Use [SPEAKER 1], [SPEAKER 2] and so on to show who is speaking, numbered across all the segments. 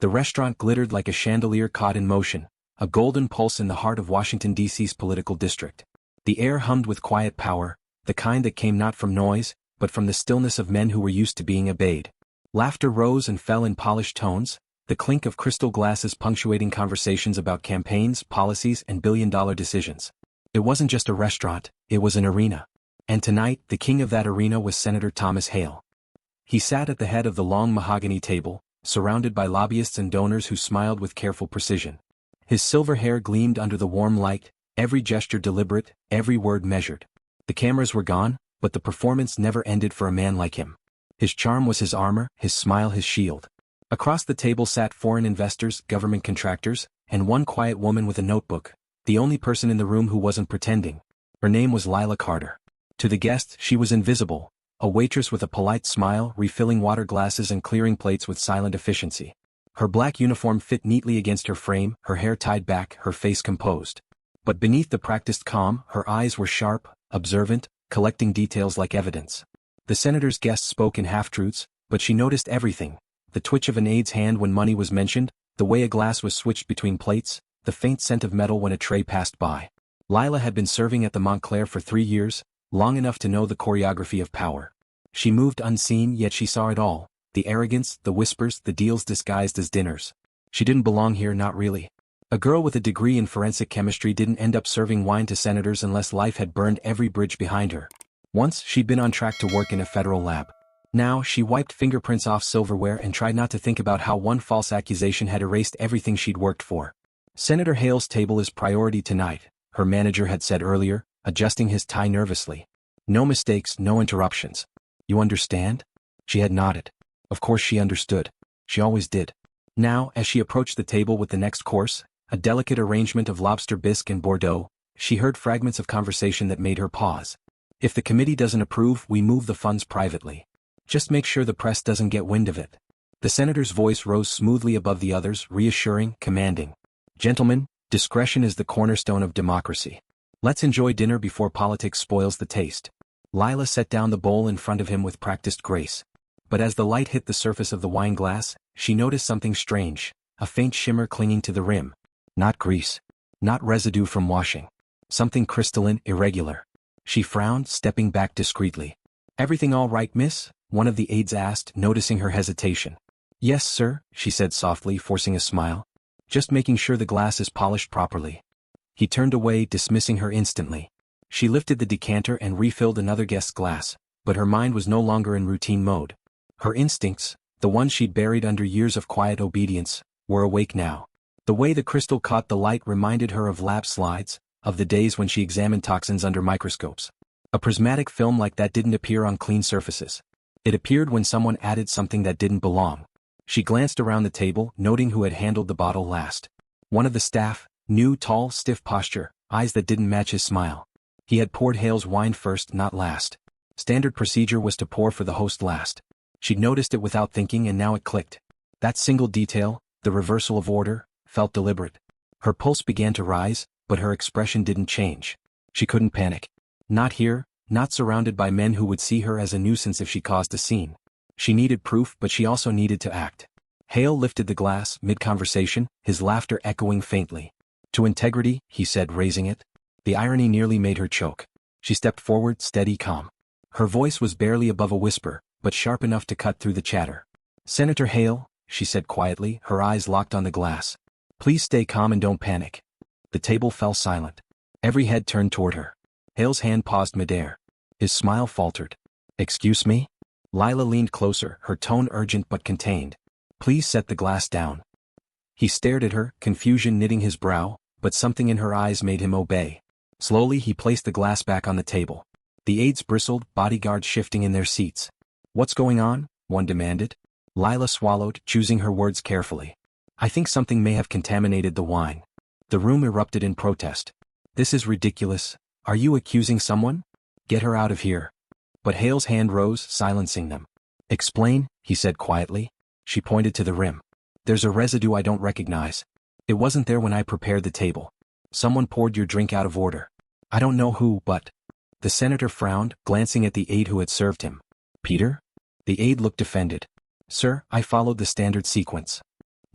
[SPEAKER 1] The restaurant glittered like a chandelier caught in motion, a golden pulse in the heart of Washington, D.C.'s political district. The air hummed with quiet power, the kind that came not from noise, but from the stillness of men who were used to being obeyed. Laughter rose and fell in polished tones, the clink of crystal glasses punctuating conversations about campaigns, policies, and billion-dollar decisions. It wasn't just a restaurant, it was an arena. And tonight, the king of that arena was Senator Thomas Hale. He sat at the head of the long mahogany table, surrounded by lobbyists and donors who smiled with careful precision. His silver hair gleamed under the warm light, every gesture deliberate, every word measured. The cameras were gone, but the performance never ended for a man like him. His charm was his armor, his smile his shield. Across the table sat foreign investors, government contractors, and one quiet woman with a notebook, the only person in the room who wasn't pretending. Her name was Lila Carter. To the guests, she was invisible, a waitress with a polite smile, refilling water glasses and clearing plates with silent efficiency. Her black uniform fit neatly against her frame, her hair tied back, her face composed. But beneath the practiced calm, her eyes were sharp, observant, collecting details like evidence. The senator's guests spoke in half-truths, but she noticed everything. The twitch of an aide's hand when money was mentioned, the way a glass was switched between plates, the faint scent of metal when a tray passed by. Lila had been serving at the Montclair for 3 years, long enough to know the choreography of power. She moved unseen, yet she saw it all, the arrogance, the whispers, the deals disguised as dinners. She didn't belong here, not really. A girl with a degree in forensic chemistry didn't end up serving wine to senators unless life had burned every bridge behind her. Once, she'd been on track to work in a federal lab. Now, she wiped fingerprints off silverware and tried not to think about how one false accusation had erased everything she'd worked for. Senator Hale's table is priority tonight, her manager had said earlier, adjusting his tie nervously. No mistakes, no interruptions. You understand? She had nodded. Of course she understood. She always did. Now, as she approached the table with the next course, a delicate arrangement of lobster bisque and Bordeaux, she heard fragments of conversation that made her pause. If the committee doesn't approve, we move the funds privately. Just make sure the press doesn't get wind of it. The senator's voice rose smoothly above the others, reassuring, commanding. Gentlemen, discretion is the cornerstone of democracy. Let's enjoy dinner before politics spoils the taste. Lila set down the bowl in front of him with practiced grace. But as the light hit the surface of the wine glass, she noticed something strange, a faint shimmer clinging to the rim. Not grease. Not residue from washing. Something crystalline, irregular. She frowned, stepping back discreetly. Everything all right, miss? One of the aides asked, noticing her hesitation. Yes, sir, she said softly, forcing a smile. Just making sure the glass is polished properly. He turned away, dismissing her instantly. She lifted the decanter and refilled another guest's glass, but her mind was no longer in routine mode. Her instincts, the ones she'd buried under years of quiet obedience, were awake now. The way the crystal caught the light reminded her of lab slides, of the days when she examined toxins under microscopes. A prismatic film like that didn't appear on clean surfaces. It appeared when someone added something that didn't belong. She glanced around the table, noting who had handled the bottle last. One of the staff, new, tall, stiff posture, eyes that didn't match his smile. He had poured Hale's wine first, not last. Standard procedure was to pour for the host last. She'd noticed it without thinking and now it clicked. That single detail, the reversal of order, felt deliberate. Her pulse began to rise, but her expression didn't change. She couldn't panic. Not here, not surrounded by men who would see her as a nuisance if she caused a scene. She needed proof, but she also needed to act. Hale lifted the glass, mid-conversation, his laughter echoing faintly. To integrity, he said, raising it. The irony nearly made her choke. She stepped forward, steady, calm. Her voice was barely above a whisper, but sharp enough to cut through the chatter. Senator Hale, she said quietly, her eyes locked on the glass. Please stay calm and don't panic. The table fell silent. Every head turned toward her. Hale's hand paused midair. His smile faltered. Excuse me? Lila leaned closer, her tone urgent but contained. Please set the glass down. He stared at her, confusion knitting his brow, but something in her eyes made him obey. Slowly he placed the glass back on the table. The aides bristled, bodyguards shifting in their seats. What's going on? One demanded. Lila swallowed, choosing her words carefully. I think something may have contaminated the wine. The room erupted in protest. This is ridiculous. Are you accusing someone? Get her out of here. But Hale's hand rose, silencing them. Explain, he said quietly. She pointed to the rim. There's a residue I don't recognize. It wasn't there when I prepared the table. Someone poured your drink out of order. I don't know who, but... The senator frowned, glancing at the aide who had served him. Peter? The aide looked offended. Sir, I followed the standard sequence.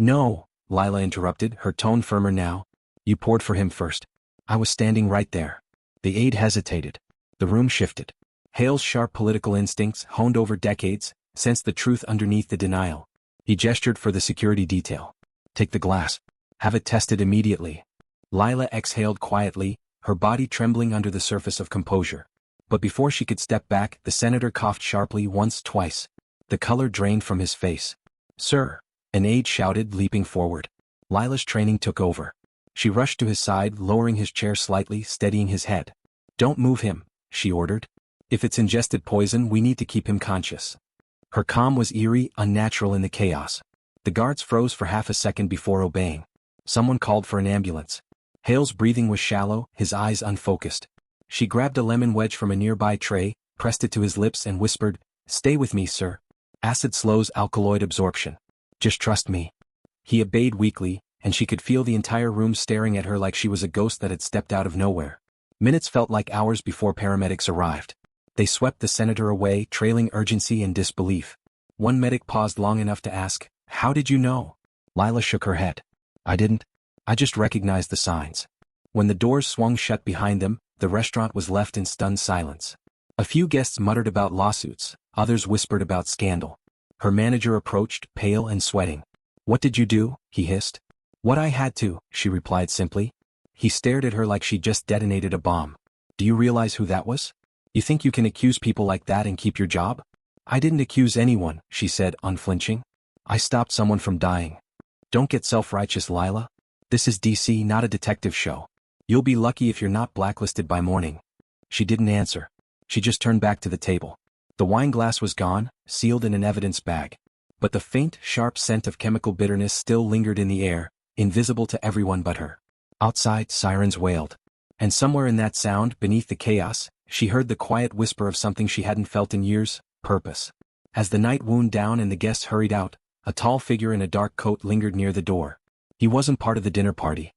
[SPEAKER 1] No, Lila interrupted, her tone firmer now. You poured for him first. I was standing right there. The aide hesitated. The room shifted. Hale's sharp political instincts, honed over decades, sensed the truth underneath the denial. He gestured for the security detail. Take the glass. Have it tested immediately. Lila exhaled quietly, her body trembling under the surface of composure. But before she could step back, the senator coughed sharply once, twice. The color drained from his face. Sir, an aide shouted, leaping forward. Lila's training took over. She rushed to his side, lowering his chair slightly, steadying his head. Don't move him, she ordered. If it's ingested poison, we need to keep him conscious. Her calm was eerie, unnatural in the chaos. The guards froze for half a second before obeying. Someone called for an ambulance. Hale's breathing was shallow, his eyes unfocused. She grabbed a lemon wedge from a nearby tray, pressed it to his lips and whispered, "Stay with me, sir. Acid slows alkaloid absorption. Just trust me." He obeyed weakly, and she could feel the entire room staring at her like she was a ghost that had stepped out of nowhere. Minutes felt like hours before paramedics arrived. They swept the senator away, trailing urgency and disbelief. One medic paused long enough to ask, "How did you know?" Lila shook her head. "I didn't. I just recognized the signs." When the doors swung shut behind them, the restaurant was left in stunned silence. A few guests muttered about lawsuits, others whispered about scandal. Her manager approached, pale and sweating. "What did you do?" he hissed. "What I had to," she replied simply. He stared at her like she just detonated a bomb. "Do you realize who that was? You think you can accuse people like that and keep your job?" "I didn't accuse anyone," she said, unflinching. "I stopped someone from dying." "Don't get self-righteous, Lila. This is DC, not a detective show. You'll be lucky if you're not blacklisted by morning." She didn't answer. She just turned back to the table. The wine glass was gone, sealed in an evidence bag. But the faint, sharp scent of chemical bitterness still lingered in the air, invisible to everyone but her. Outside, sirens wailed. And somewhere in that sound, beneath the chaos, she heard the quiet whisper of something she hadn't felt in years: purpose. As the night wound down and the guests hurried out, a tall figure in a dark coat lingered near the door. He wasn't part of the dinner party.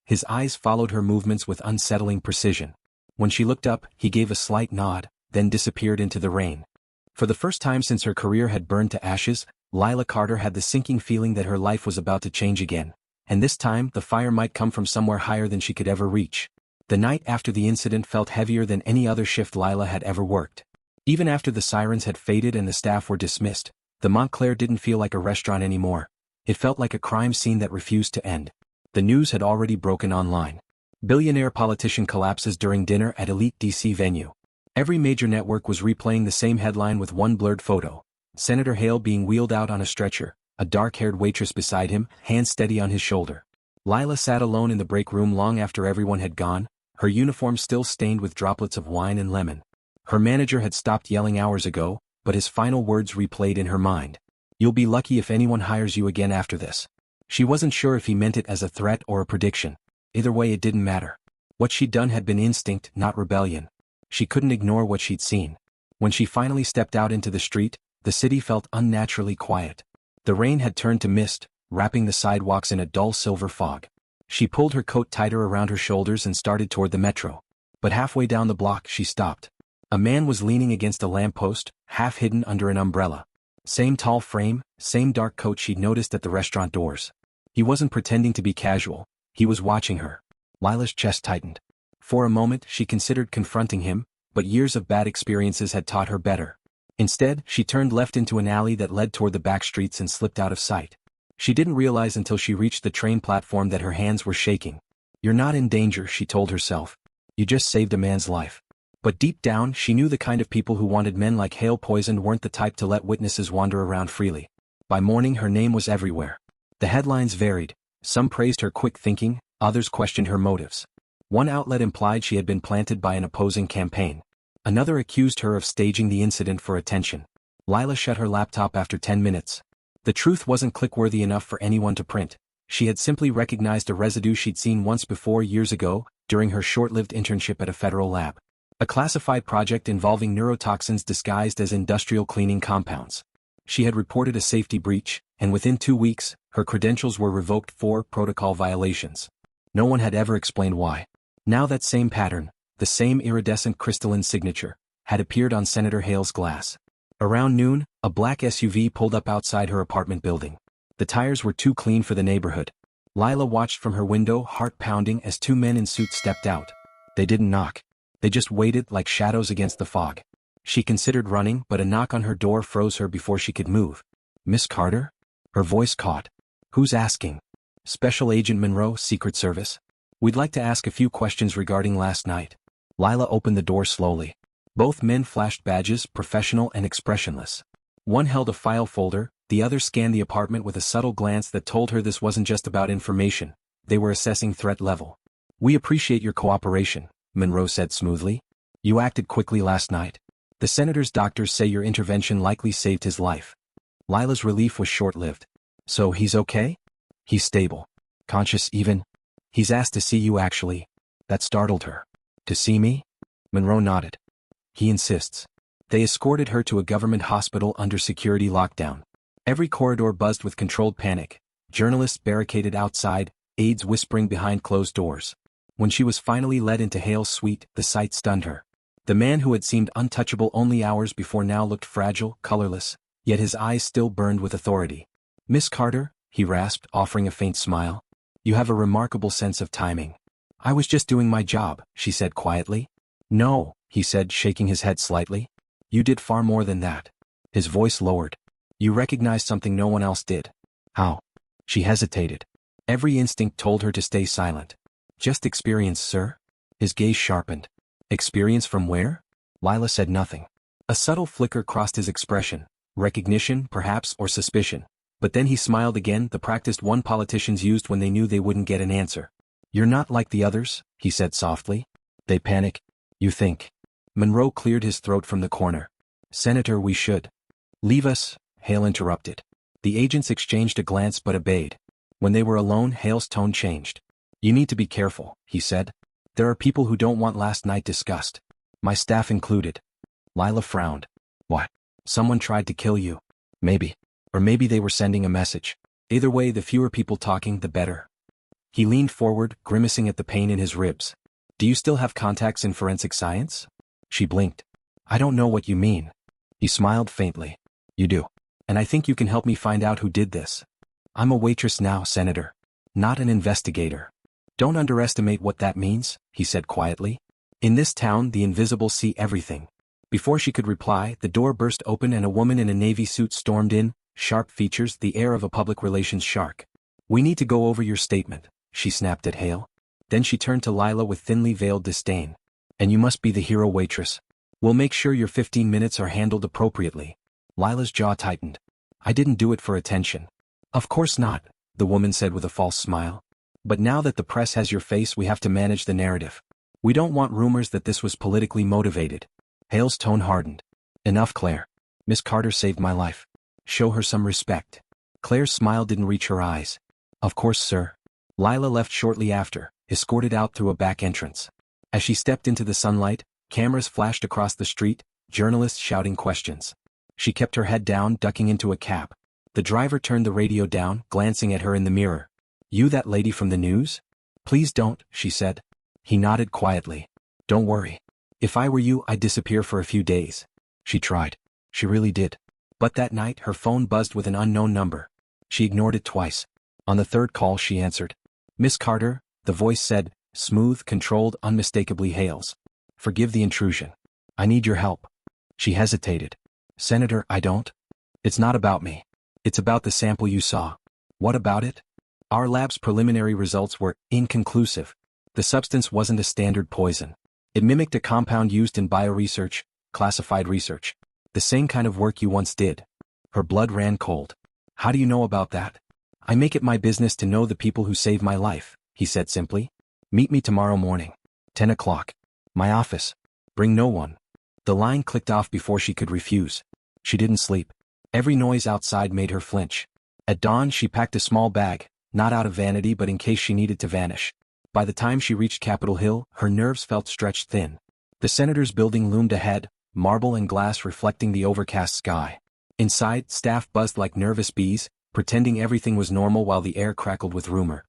[SPEAKER 1] His eyes followed her movements with unsettling precision. When she looked up, he gave a slight nod, then disappeared into the rain. For the first time since her career had burned to ashes, Lila Carter had the sinking feeling that her life was about to change again. And this time, the fire might come from somewhere higher than she could ever reach. The night after the incident felt heavier than any other shift Lila had ever worked. Even after the sirens had faded and the staff were dismissed, the Montclair didn't feel like a restaurant anymore. It felt like a crime scene that refused to end. The news had already broken online. Billionaire politician collapses during dinner at elite DC venue. Every major network was replaying the same headline with one blurred photo. Senator Hale being wheeled out on a stretcher, a dark-haired waitress beside him, hands steady on his shoulder. Lila sat alone in the break room long after everyone had gone, her uniform still stained with droplets of wine and lemon. Her manager had stopped yelling hours ago, but his final words replayed in her mind. "You'll be lucky if anyone hires you again after this." She wasn't sure if he meant it as a threat or a prediction. Either way, it didn't matter. What she'd done had been instinct, not rebellion. She couldn't ignore what she'd seen. When she finally stepped out into the street, the city felt unnaturally quiet. The rain had turned to mist, wrapping the sidewalks in a dull silver fog. She pulled her coat tighter around her shoulders and started toward the metro. But halfway down the block, she stopped. A man was leaning against a lamppost, half hidden under an umbrella. Same tall frame, same dark coat she'd noticed at the restaurant doors. He wasn't pretending to be casual. He was watching her. Lila's chest tightened. For a moment, she considered confronting him, but years of bad experiences had taught her better. Instead, she turned left into an alley that led toward the back streets and slipped out of sight. She didn't realize until she reached the train platform that her hands were shaking. "You're not in danger," she told herself. "You just saved a man's life." But deep down, she knew the kind of people who wanted men like Hale poisoned weren't the type to let witnesses wander around freely. By morning, her name was everywhere. The headlines varied. Some praised her quick thinking, others questioned her motives. One outlet implied she had been planted by an opposing campaign. Another accused her of staging the incident for attention. Lila shut her laptop after 10 minutes. The truth wasn't click-worthy enough for anyone to print. She had simply recognized a residue she'd seen once before years ago, during her short-lived internship at a federal lab. A classified project involving neurotoxins disguised as industrial cleaning compounds. She had reported a safety breach, and within 2 weeks, her credentials were revoked for protocol violations. No one had ever explained why. Now that same pattern, the same iridescent crystalline signature, had appeared on Senator Hale's glass. Around noon, a black SUV pulled up outside her apartment building. The tires were too clean for the neighborhood. Lila watched from her window, heart pounding, as two men in suits stepped out. They didn't knock. They just waited like shadows against the fog. She considered running, but a knock on her door froze her before she could move. "Miss Carter?" Her voice caught. "Who's asking?" "Special Agent Monroe, Secret Service. We'd like to ask a few questions regarding last night." Lila opened the door slowly. Both men flashed badges, professional and expressionless. One held a file folder, the other scanned the apartment with a subtle glance that told her this wasn't just about information. They were assessing threat level. "We appreciate your cooperation," Monroe said smoothly. "You acted quickly last night. The senator's doctors say your intervention likely saved his life." Lila's relief was short-lived. "So he's okay?" "He's stable. Conscious even. He's asked to see you actually." That startled her. "To see me?" Monroe nodded. "He insists." They escorted her to a government hospital under security lockdown. Every corridor buzzed with controlled panic. Journalists barricaded outside, aides whispering behind closed doors. When she was finally led into Hale's suite, the sight stunned her. The man who had seemed untouchable only hours before now looked fragile, colorless, yet his eyes still burned with authority. "Miss Carter," he rasped, offering a faint smile. "You have a remarkable sense of timing." "I was just doing my job," she said quietly. "No," he said, shaking his head slightly. "You did far more than that." His voice lowered. "You recognized something no one else did." "How?" She hesitated. Every instinct told her to stay silent. "Just experience, sir." His gaze sharpened. "Experience from where?" Lila said nothing. A subtle flicker crossed his expression. Recognition, perhaps, or suspicion. But then he smiled again, the practiced one politicians used when they knew they wouldn't get an answer. "You're not like the others," he said softly. "They panic." "You think?" Monroe cleared his throat from the corner. "Senator, we should." "Leave us," Hale interrupted. The agents exchanged a glance but obeyed. When they were alone, Hale's tone changed. "You need to be careful," he said. "There are people who don't want last night discussed. My staff included." Lila frowned. "What? Someone tried to kill you?" "Maybe. Or maybe they were sending a message. Either way, the fewer people talking, the better." He leaned forward, grimacing at the pain in his ribs. "Do you still have contacts in forensic science?" She blinked. "I don't know what you mean." He smiled faintly. "You do. And I think you can help me find out who did this. I'm a waitress now, Senator. Not an investigator. Don't underestimate what that means," he said quietly. "In this town, the invisible see everything." Before she could reply, the door burst open and a woman in a navy suit stormed in, sharp features, the air of a public relations shark. "We need to go over your statement," she snapped at Hale. Then she turned to Lila with thinly veiled disdain. "And you must be the hero waitress. We'll make sure your 15 minutes are handled appropriately." Lila's jaw tightened. "I didn't do it for attention." "Of course not," the woman said with a false smile. "But now that the press has your face, we have to manage the narrative. We don't want rumors that this was politically motivated." Hale's tone hardened. "Enough, Claire. Miss Carter saved my life. Show her some respect." Claire's smile didn't reach her eyes. "Of course, sir." Lila left shortly after, escorted out through a back entrance. As she stepped into the sunlight, cameras flashed across the street, journalists shouting questions. She kept her head down, ducking into a cab. The driver turned the radio down, glancing at her in the mirror. "You that lady from the news?" "Please don't," she said. He nodded quietly. "Don't worry. If I were you, I'd disappear for a few days." She tried. She really did. But that night, her phone buzzed with an unknown number. She ignored it twice. On the third call, she answered. "Miss Carter," the voice said, smooth, controlled, unmistakably Hale's. "Forgive the intrusion. I need your help." She hesitated. "Senator, I don't. It's not about me. It's about the sample you saw." "What about it?" "Our lab's preliminary results were inconclusive. The substance wasn't a standard poison. It mimicked a compound used in bioresearch, classified research. The same kind of work you once did." Her blood ran cold. "How do you know about that?" "I make it my business to know the people who saved my life," he said simply. "Meet me tomorrow morning. 10 o'clock. My office. Bring no one." The line clicked off before she could refuse. She didn't sleep. Every noise outside made her flinch. At dawn, she packed a small bag, not out of vanity but in case she needed to vanish. By the time she reached Capitol Hill, her nerves felt stretched thin. The senator's building loomed ahead, marble and glass reflecting the overcast sky. Inside, staff buzzed like nervous bees, pretending everything was normal while the air crackled with rumor.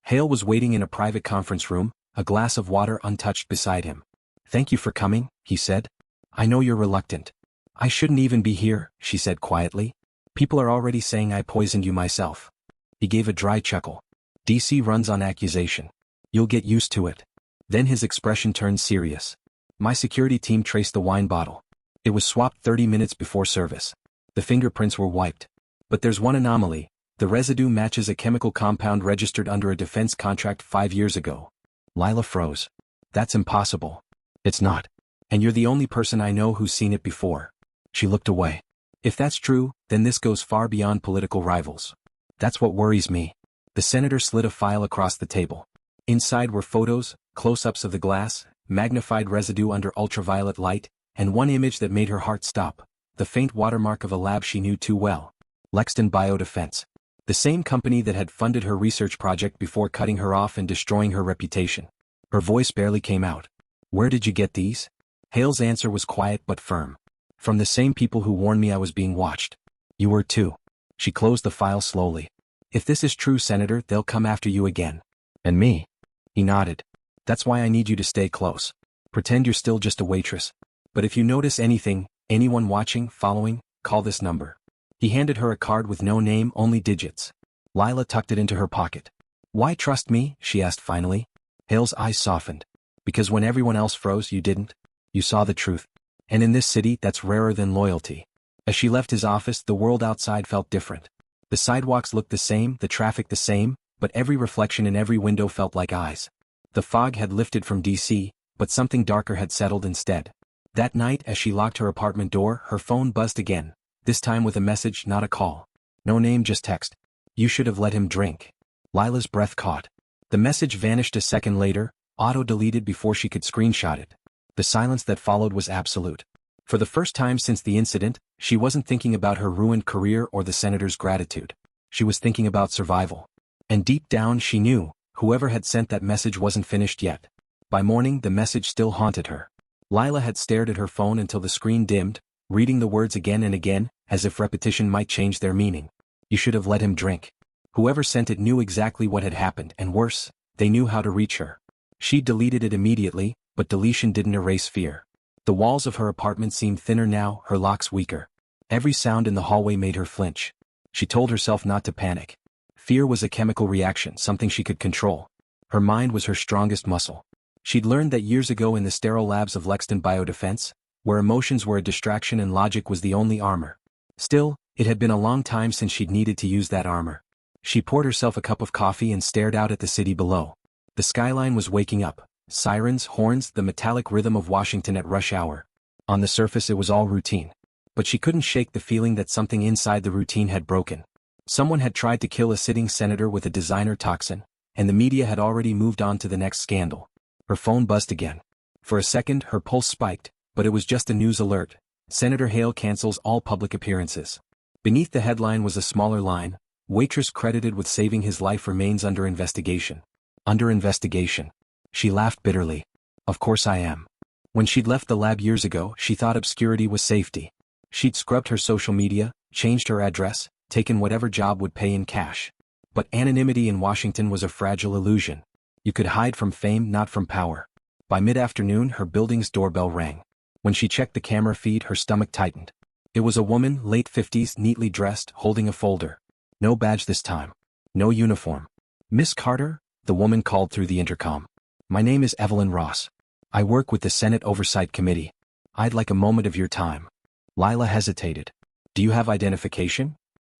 [SPEAKER 1] Hale was waiting in a private conference room, a glass of water untouched beside him. "Thank you for coming," he said. "I know you're reluctant." "I shouldn't even be here," she said quietly. "People are already saying I poisoned you myself." He gave a dry chuckle. DC runs on accusation. You'll get used to it. Then his expression turned serious. My security team traced the wine bottle. It was swapped 30 minutes before service. The fingerprints were wiped. But there's one anomaly. The residue matches a chemical compound registered under a defense contract 5 years ago. Lila froze. That's impossible. It's not. And you're the only person I know who's seen it before. She looked away. If that's true, then this goes far beyond political rivals. That's what worries me. The senator slid a file across the table. Inside were photos, close-ups of the glass, magnified residue under ultraviolet light, and one image that made her heart stop. The faint watermark of a lab she knew too well. Lexton Biodefense. The same company that had funded her research project before cutting her off and destroying her reputation. Her voice barely came out. Where did you get these? Hale's answer was quiet but firm. From the same people who warned me I was being watched. You were too. She closed the file slowly. If this is true, Senator, they'll come after you again. And me? He nodded. That's why I need you to stay close. Pretend you're still just a waitress. But if you notice anything, anyone watching, following, call this number. He handed her a card with no name, only digits. Lila tucked it into her pocket. Why trust me? She asked finally. Hale's eyes softened. Because when everyone else froze, you didn't. You saw the truth. And in this city, that's rarer than loyalty. As she left his office, the world outside felt different. The sidewalks looked the same, the traffic the same, but every reflection in every window felt like eyes. The fog had lifted from DC, but something darker had settled instead. That night, as she locked her apartment door, her phone buzzed again, this time with a message, not a call. No name, just text. You should have let him drink. Lila's breath caught. The message vanished a second later, auto-deleted before she could screenshot it. The silence that followed was absolute. For the first time since the incident, she wasn't thinking about her ruined career or the senator's gratitude. She was thinking about survival. And deep down she knew, whoever had sent that message wasn't finished yet. By morning the message still haunted her. Lila had stared at her phone until the screen dimmed, reading the words again and again, as if repetition might change their meaning. You should have let him drink. Whoever sent it knew exactly what had happened, and worse, they knew how to reach her. She deleted it immediately, but deletion didn't erase fear. The walls of her apartment seemed thinner now, her locks weaker. Every sound in the hallway made her flinch. She told herself not to panic. Fear was a chemical reaction, something she could control. Her mind was her strongest muscle. She'd learned that years ago in the sterile labs of Lexton Biodefense, where emotions were a distraction and logic was the only armor. Still, it had been a long time since she'd needed to use that armor. She poured herself a cup of coffee and stared out at the city below. The skyline was waking up. Sirens, horns, the metallic rhythm of Washington at rush hour. On the surface it was all routine. But she couldn't shake the feeling that something inside the routine had broken. Someone had tried to kill a sitting senator with a designer toxin, and the media had already moved on to the next scandal. Her phone buzzed again. For a second her pulse spiked, but it was just a news alert. Senator Hale cancels all public appearances. Beneath the headline was a smaller line, waitress credited with saving his life remains under investigation. Under investigation. She laughed bitterly. Of course I am. When she'd left the lab years ago, she thought obscurity was safety. She'd scrubbed her social media, changed her address, taken whatever job would pay in cash. But anonymity in Washington was a fragile illusion. You could hide from fame, not from power. By mid-afternoon her building's doorbell rang. When she checked the camera feed her stomach tightened. It was a woman, late 50s, neatly dressed, holding a folder. No badge this time. No uniform. Miss Carter? The woman called through the intercom. My name is Evelyn Ross. I work with the Senate Oversight Committee. I'd like a moment of your time. Lila hesitated. Do you have identification?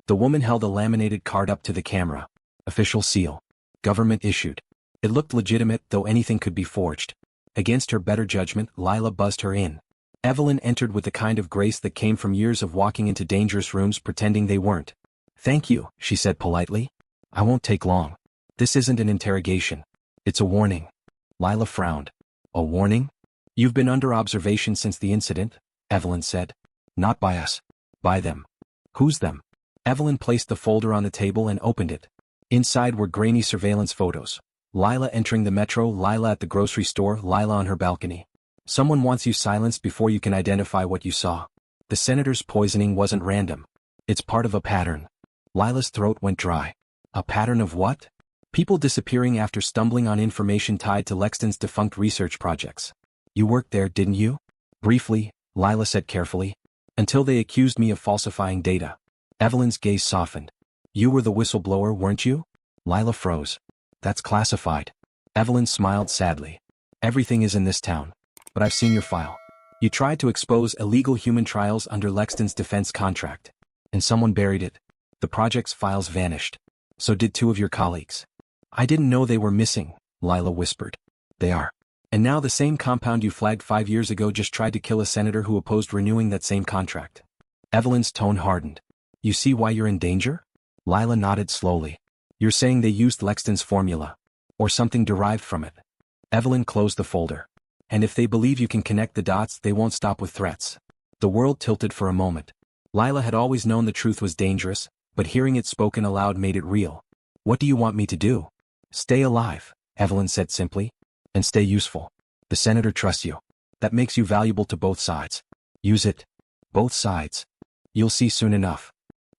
[SPEAKER 1] The woman held a laminated card up to the camera. Official seal. Government issued. It looked legitimate, though anything could be forged. Against her better judgment, Lila buzzed her in. Evelyn entered with the kind of grace that came from years of walking into dangerous rooms pretending they weren't. Thank you, she said politely. I won't take long. This isn't an interrogation. It's a warning. Lila frowned. A warning? You've been under observation since the incident, Evelyn said. Not by us. By them. Who's them? Evelyn placed the folder on the table and opened it. Inside were grainy surveillance photos. Lila entering the metro, Lila at the grocery store, Lila on her balcony. Someone wants you silenced before you can identify what you saw. The senator's poisoning wasn't random. It's part of a pattern. Lila's throat went dry. A pattern of what? People disappearing after stumbling on information tied to Lexton's defunct research projects. You worked there, didn't you? Briefly, Lila said carefully. Until they accused me of falsifying data. Evelyn's gaze softened. You were the whistleblower, weren't you? Lila froze. That's classified. Evelyn smiled sadly. Everything is in this town. But I've seen your file. You tried to expose illegal human trials under Lexton's defense contract. And someone buried it. The project's files vanished. So did 2 of your colleagues. I didn't know they were missing, Lila whispered. They are. And now the same compound you flagged 5 years ago just tried to kill a senator who opposed renewing that same contract. Evelyn's tone hardened. You see why you're in danger? Lila nodded slowly. You're saying they used Lexton's formula. Or something derived from it. Evelyn closed the folder. And if they believe you can connect the dots, they won't stop with threats. The world tilted for a moment. Lila had always known the truth was dangerous, but hearing it spoken aloud made it real. What do you want me to do? Stay alive, Evelyn said simply. And stay useful. The senator trusts you. That makes you valuable to both sides. Use it. Both sides. You'll see soon enough.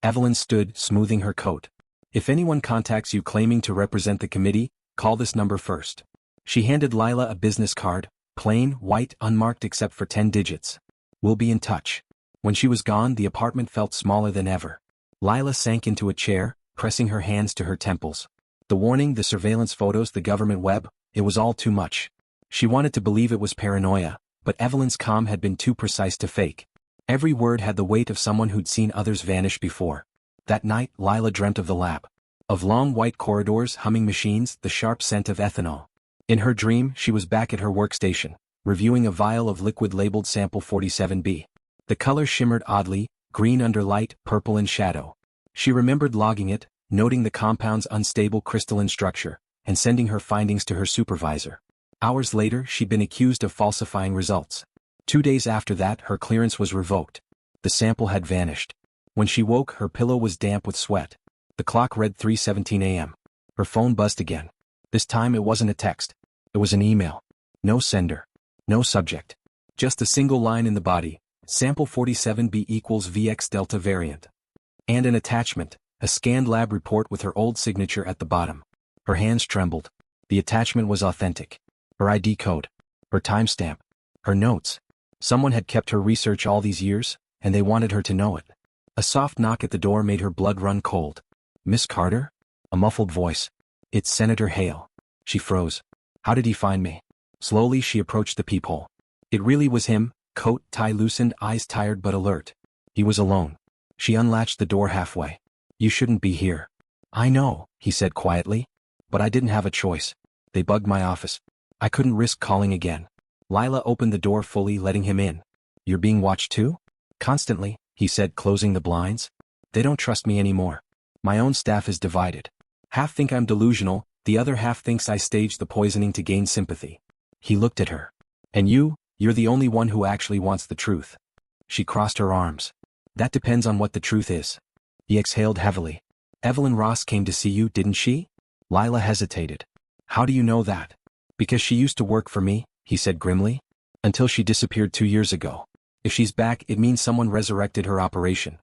[SPEAKER 1] Evelyn stood, smoothing her coat. If anyone contacts you claiming to represent the committee, call this number first. She handed Lila a business card, plain, white, unmarked except for 10 digits. We'll be in touch. When she was gone, the apartment felt smaller than ever. Lila sank into a chair, pressing her hands to her temples. The warning, the surveillance photos, the government web, it was all too much. She wanted to believe it was paranoia, but Evelyn's calm had been too precise to fake. Every word had the weight of someone who'd seen others vanish before. That night, Lila dreamt of the lab. Of long white corridors, humming machines, the sharp scent of ethanol. In her dream, she was back at her workstation, reviewing a vial of liquid labeled sample 47B. The color shimmered oddly, green under light, purple in shadow. She remembered logging it, noting the compound's unstable crystalline structure, and sending her findings to her supervisor. Hours later, she'd been accused of falsifying results. 2 days after that, her clearance was revoked. The sample had vanished. When she woke, her pillow was damp with sweat. The clock read 3:17 a.m. Her phone buzzed again. This time it wasn't a text. It was an email. No sender. No subject. Just a single line in the body. Sample 47B equals VX Delta variant. And an attachment, a scanned lab report with her old signature at the bottom. Her hands trembled. The attachment was authentic. Her ID code. Her timestamp. Her notes. Someone had kept her research all these years, and they wanted her to know it. A soft knock at the door made her blood run cold. Miss Carter? A muffled voice. It's Senator Hale. She froze. How did he find me? Slowly she approached the peephole. It really was him, coat, tie loosened, eyes tired but alert. He was alone. She unlatched the door halfway. You shouldn't be here. I know, he said quietly. But I didn't have a choice. They bugged my office. I couldn't risk calling again. Lila opened the door fully, letting him in. You're being watched too? Constantly, he said, closing the blinds. They don't trust me anymore. My own staff is divided. Half think I'm delusional, the other half thinks I staged the poisoning to gain sympathy. He looked at her. And you're the only one who actually wants the truth. She crossed her arms. That depends on what the truth is. He exhaled heavily. Evelyn Ross came to see you, didn't she? Lila hesitated. How do you know that? Because she used to work for me, he said grimly. Until she disappeared 2 years ago. If she's back, it means someone resurrected her operation.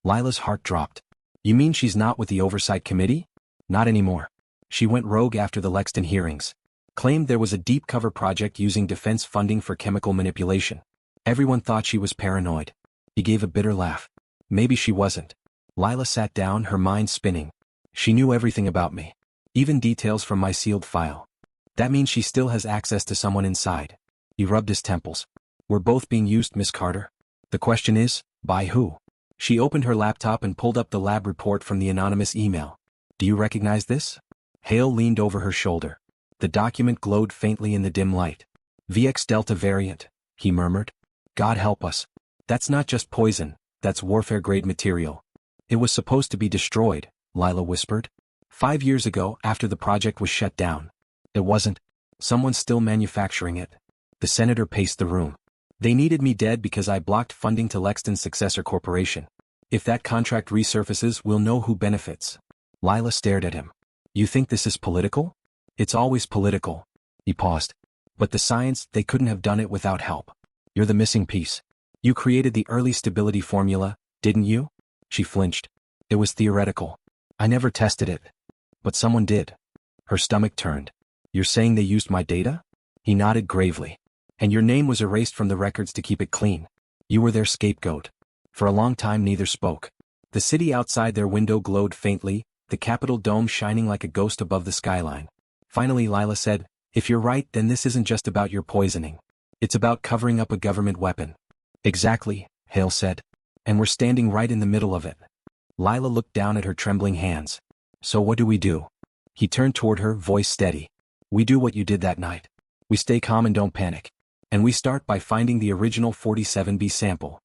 [SPEAKER 1] Lila's heart dropped. You mean she's not with the oversight committee? Not anymore. She went rogue after the Lexton hearings. Claimed there was a deep cover project using defense funding for chemical manipulation. Everyone thought she was paranoid. He gave a bitter laugh. Maybe she wasn't. Lila sat down, her mind spinning. She knew everything about me. Even details from my sealed file. That means she still has access to someone inside. He rubbed his temples. We're both being used, Miss Carter. The question is, by who? She opened her laptop and pulled up the lab report from the anonymous email. Do you recognize this? Hale leaned over her shoulder. The document glowed faintly in the dim light. VX Delta variant, he murmured. God help us. That's not just poison, that's warfare-grade material. It was supposed to be destroyed, Lila whispered. 5 years ago, after the project was shut down. It wasn't. Someone's still manufacturing it. The senator paced the room. They needed me dead because I blocked funding to Lexton's successor corporation. If that contract resurfaces, we'll know who benefits. Lila stared at him. You think this is political? It's always political. He paused. But the science, they couldn't have done it without help. You're the missing piece. You created the early stability formula, didn't you? She flinched. It was theoretical. I never tested it. But someone did. Her stomach turned. You're saying they used my data? He nodded gravely. And your name was erased from the records to keep it clean. You were their scapegoat. For a long time neither spoke. The city outside their window glowed faintly, the Capitol dome shining like a ghost above the skyline. Finally Lila said, "If you're right, then this isn't just about your poisoning. It's about covering up a government weapon." "Exactly," Hale said. "And we're standing right in the middle of it." Lila looked down at her trembling hands. "So what do we do?" He turned toward her, voice steady. "We do what you did that night. We stay calm and don't panic. And we start by finding the original 47B sample."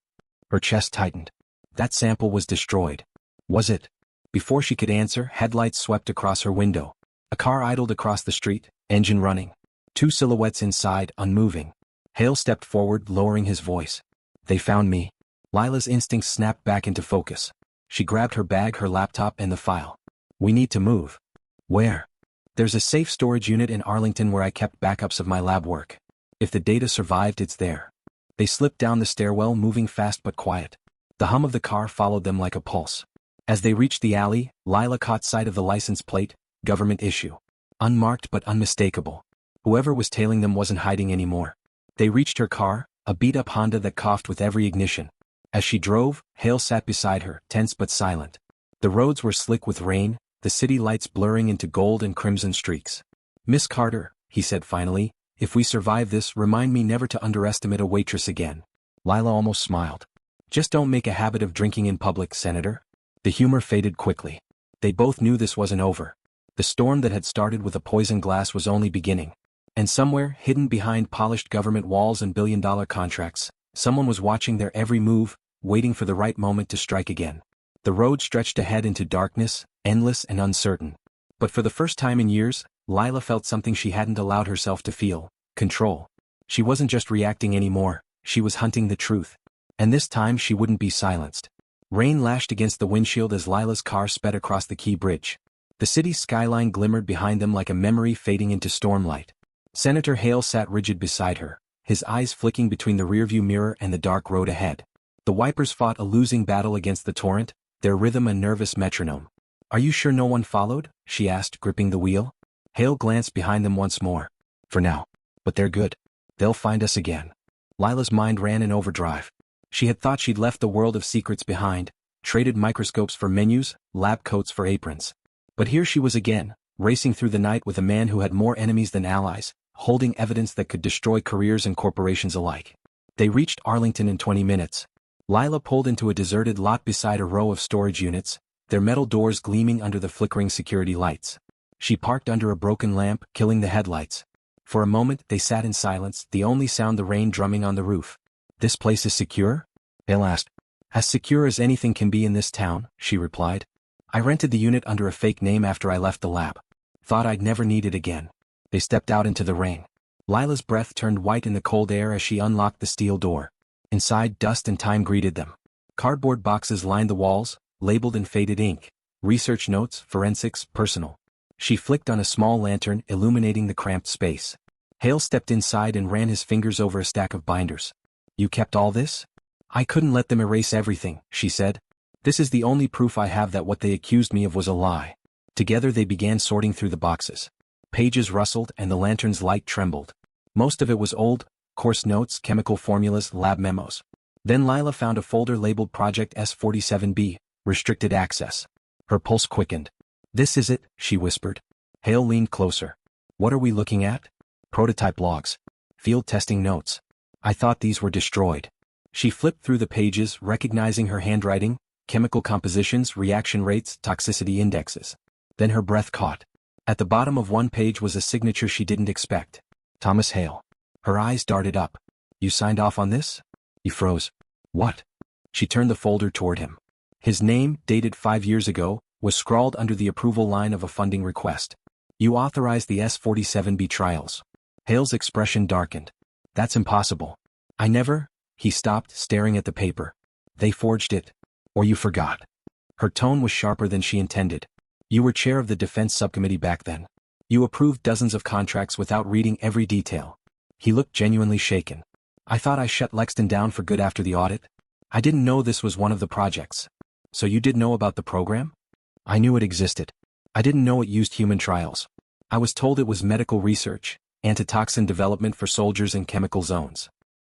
[SPEAKER 1] Her chest tightened. That sample was destroyed. Was it? Before she could answer, headlights swept across her window. A car idled across the street, engine running. Two silhouettes inside, unmoving. Hale stepped forward, lowering his voice. "They found me." Lila's instincts snapped back into focus. She grabbed her bag, her laptop, and the file. "We need to move." "Where?" "There's a safe storage unit in Arlington where I kept backups of my lab work. If the data survived, it's there." They slipped down the stairwell, moving fast but quiet. The hum of the car followed them like a pulse. As they reached the alley, Lila caught sight of the license plate, government issue. Unmarked but unmistakable. Whoever was tailing them wasn't hiding anymore. They reached her car, a beat-up Honda that coughed with every ignition. As she drove, Hale sat beside her, tense but silent. The roads were slick with rain, the city lights blurring into gold and crimson streaks. "Miss Carter," he said finally, "if we survive this, remind me never to underestimate a waitress again." Lila almost smiled. "Just don't make a habit of drinking in public, Senator." The humor faded quickly. They both knew this wasn't over. The storm that had started with a poison glass was only beginning. And somewhere, hidden behind polished government walls and billion-dollar contracts, someone was watching their every move, waiting for the right moment to strike again. The road stretched ahead into darkness, endless and uncertain. But for the first time in years, Lila felt something she hadn't allowed herself to feel: control. She wasn't just reacting anymore, she was hunting the truth. And this time she wouldn't be silenced. Rain lashed against the windshield as Lila's car sped across the Key Bridge. The city's skyline glimmered behind them like a memory fading into stormlight. Senator Hale sat rigid beside her, his eyes flicking between the rearview mirror and the dark road ahead. The wipers fought a losing battle against the torrent, their rhythm a nervous metronome. "Are you sure no one followed?" she asked, gripping the wheel. Hale glanced behind them once more. "For now. But they're good. They'll find us again." Lila's mind ran in overdrive. She had thought she'd left the world of secrets behind, traded microscopes for menus, lab coats for aprons. But here she was again, racing through the night with a man who had more enemies than allies, holding evidence that could destroy careers and corporations alike. They reached Arlington in 20 minutes. Lila pulled into a deserted lot beside a row of storage units, their metal doors gleaming under the flickering security lights. She parked under a broken lamp, killing the headlights. For a moment they sat in silence, the only sound the rain drumming on the roof. "This place is secure?" Hale asked. "As secure as anything can be in this town," she replied. "I rented the unit under a fake name after I left the lab. Thought I'd never need it again." They stepped out into the rain. Lila's breath turned white in the cold air as she unlocked the steel door. Inside, dust and time greeted them. Cardboard boxes lined the walls, labeled in faded ink. Research notes, forensics, personal. She flicked on a small lantern, illuminating the cramped space. Hale stepped inside and ran his fingers over a stack of binders. "You kept all this?" "I couldn't let them erase everything," she said. "This is the only proof I have that what they accused me of was a lie." Together they began sorting through the boxes. Pages rustled and the lantern's light trembled. Most of it was old, course notes, chemical formulas, lab memos. Then Lila found a folder labeled Project S47B, Restricted Access. Her pulse quickened. "This is it," she whispered. Hale leaned closer. "What are we looking at?" "Prototype logs. Field testing notes. I thought these were destroyed." She flipped through the pages, recognizing her handwriting, chemical compositions, reaction rates, toxicity indexes. Then her breath caught. At the bottom of one page was a signature she didn't expect. Thomas Hale. Her eyes darted up. "You signed off on this?" He froze. "What?" She turned the folder toward him. His name, dated 5 years ago, was scrawled under the approval line of a funding request. "You authorized the S47B trials." Hale's expression darkened. "That's impossible." "I never—" He stopped, staring at the paper. "They forged it. Or you forgot." Her tone was sharper than she intended. "You were chair of the Defense Subcommittee back then. You approved dozens of contracts without reading every detail." He looked genuinely shaken. "I thought I shut Lexton down for good after the audit. I didn't know this was one of the projects." "So you did know about the program?" "I knew it existed. I didn't know it used human trials. I was told it was medical research, antitoxin development for soldiers in chemical zones."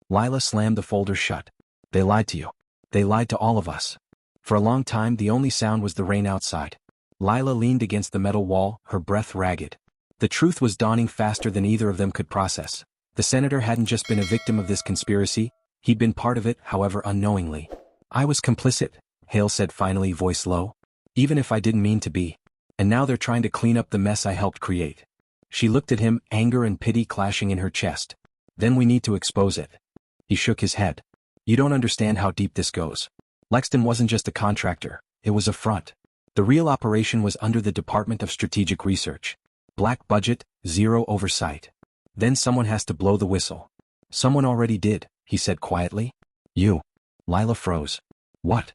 [SPEAKER 1] Lila slammed the folder shut. "They lied to you. They lied to all of us." For a long time the only sound was the rain outside. Lila leaned against the metal wall, her breath ragged. The truth was dawning faster than either of them could process. The senator hadn't just been a victim of this conspiracy, he'd been part of it, however unknowingly. I was complicit, Hale said finally, voice low. Even if I didn't mean to be. And now they're trying to clean up the mess I helped create. She looked at him, anger and pity clashing in her chest. Then we need to expose it. He shook his head. You don't understand how deep this goes. Lexton wasn't just a contractor, it was a front. The real operation was under the Department of Strategic Research. Black budget, zero oversight. Then someone has to blow the whistle. Someone already did, he said quietly. You. Lila froze. What?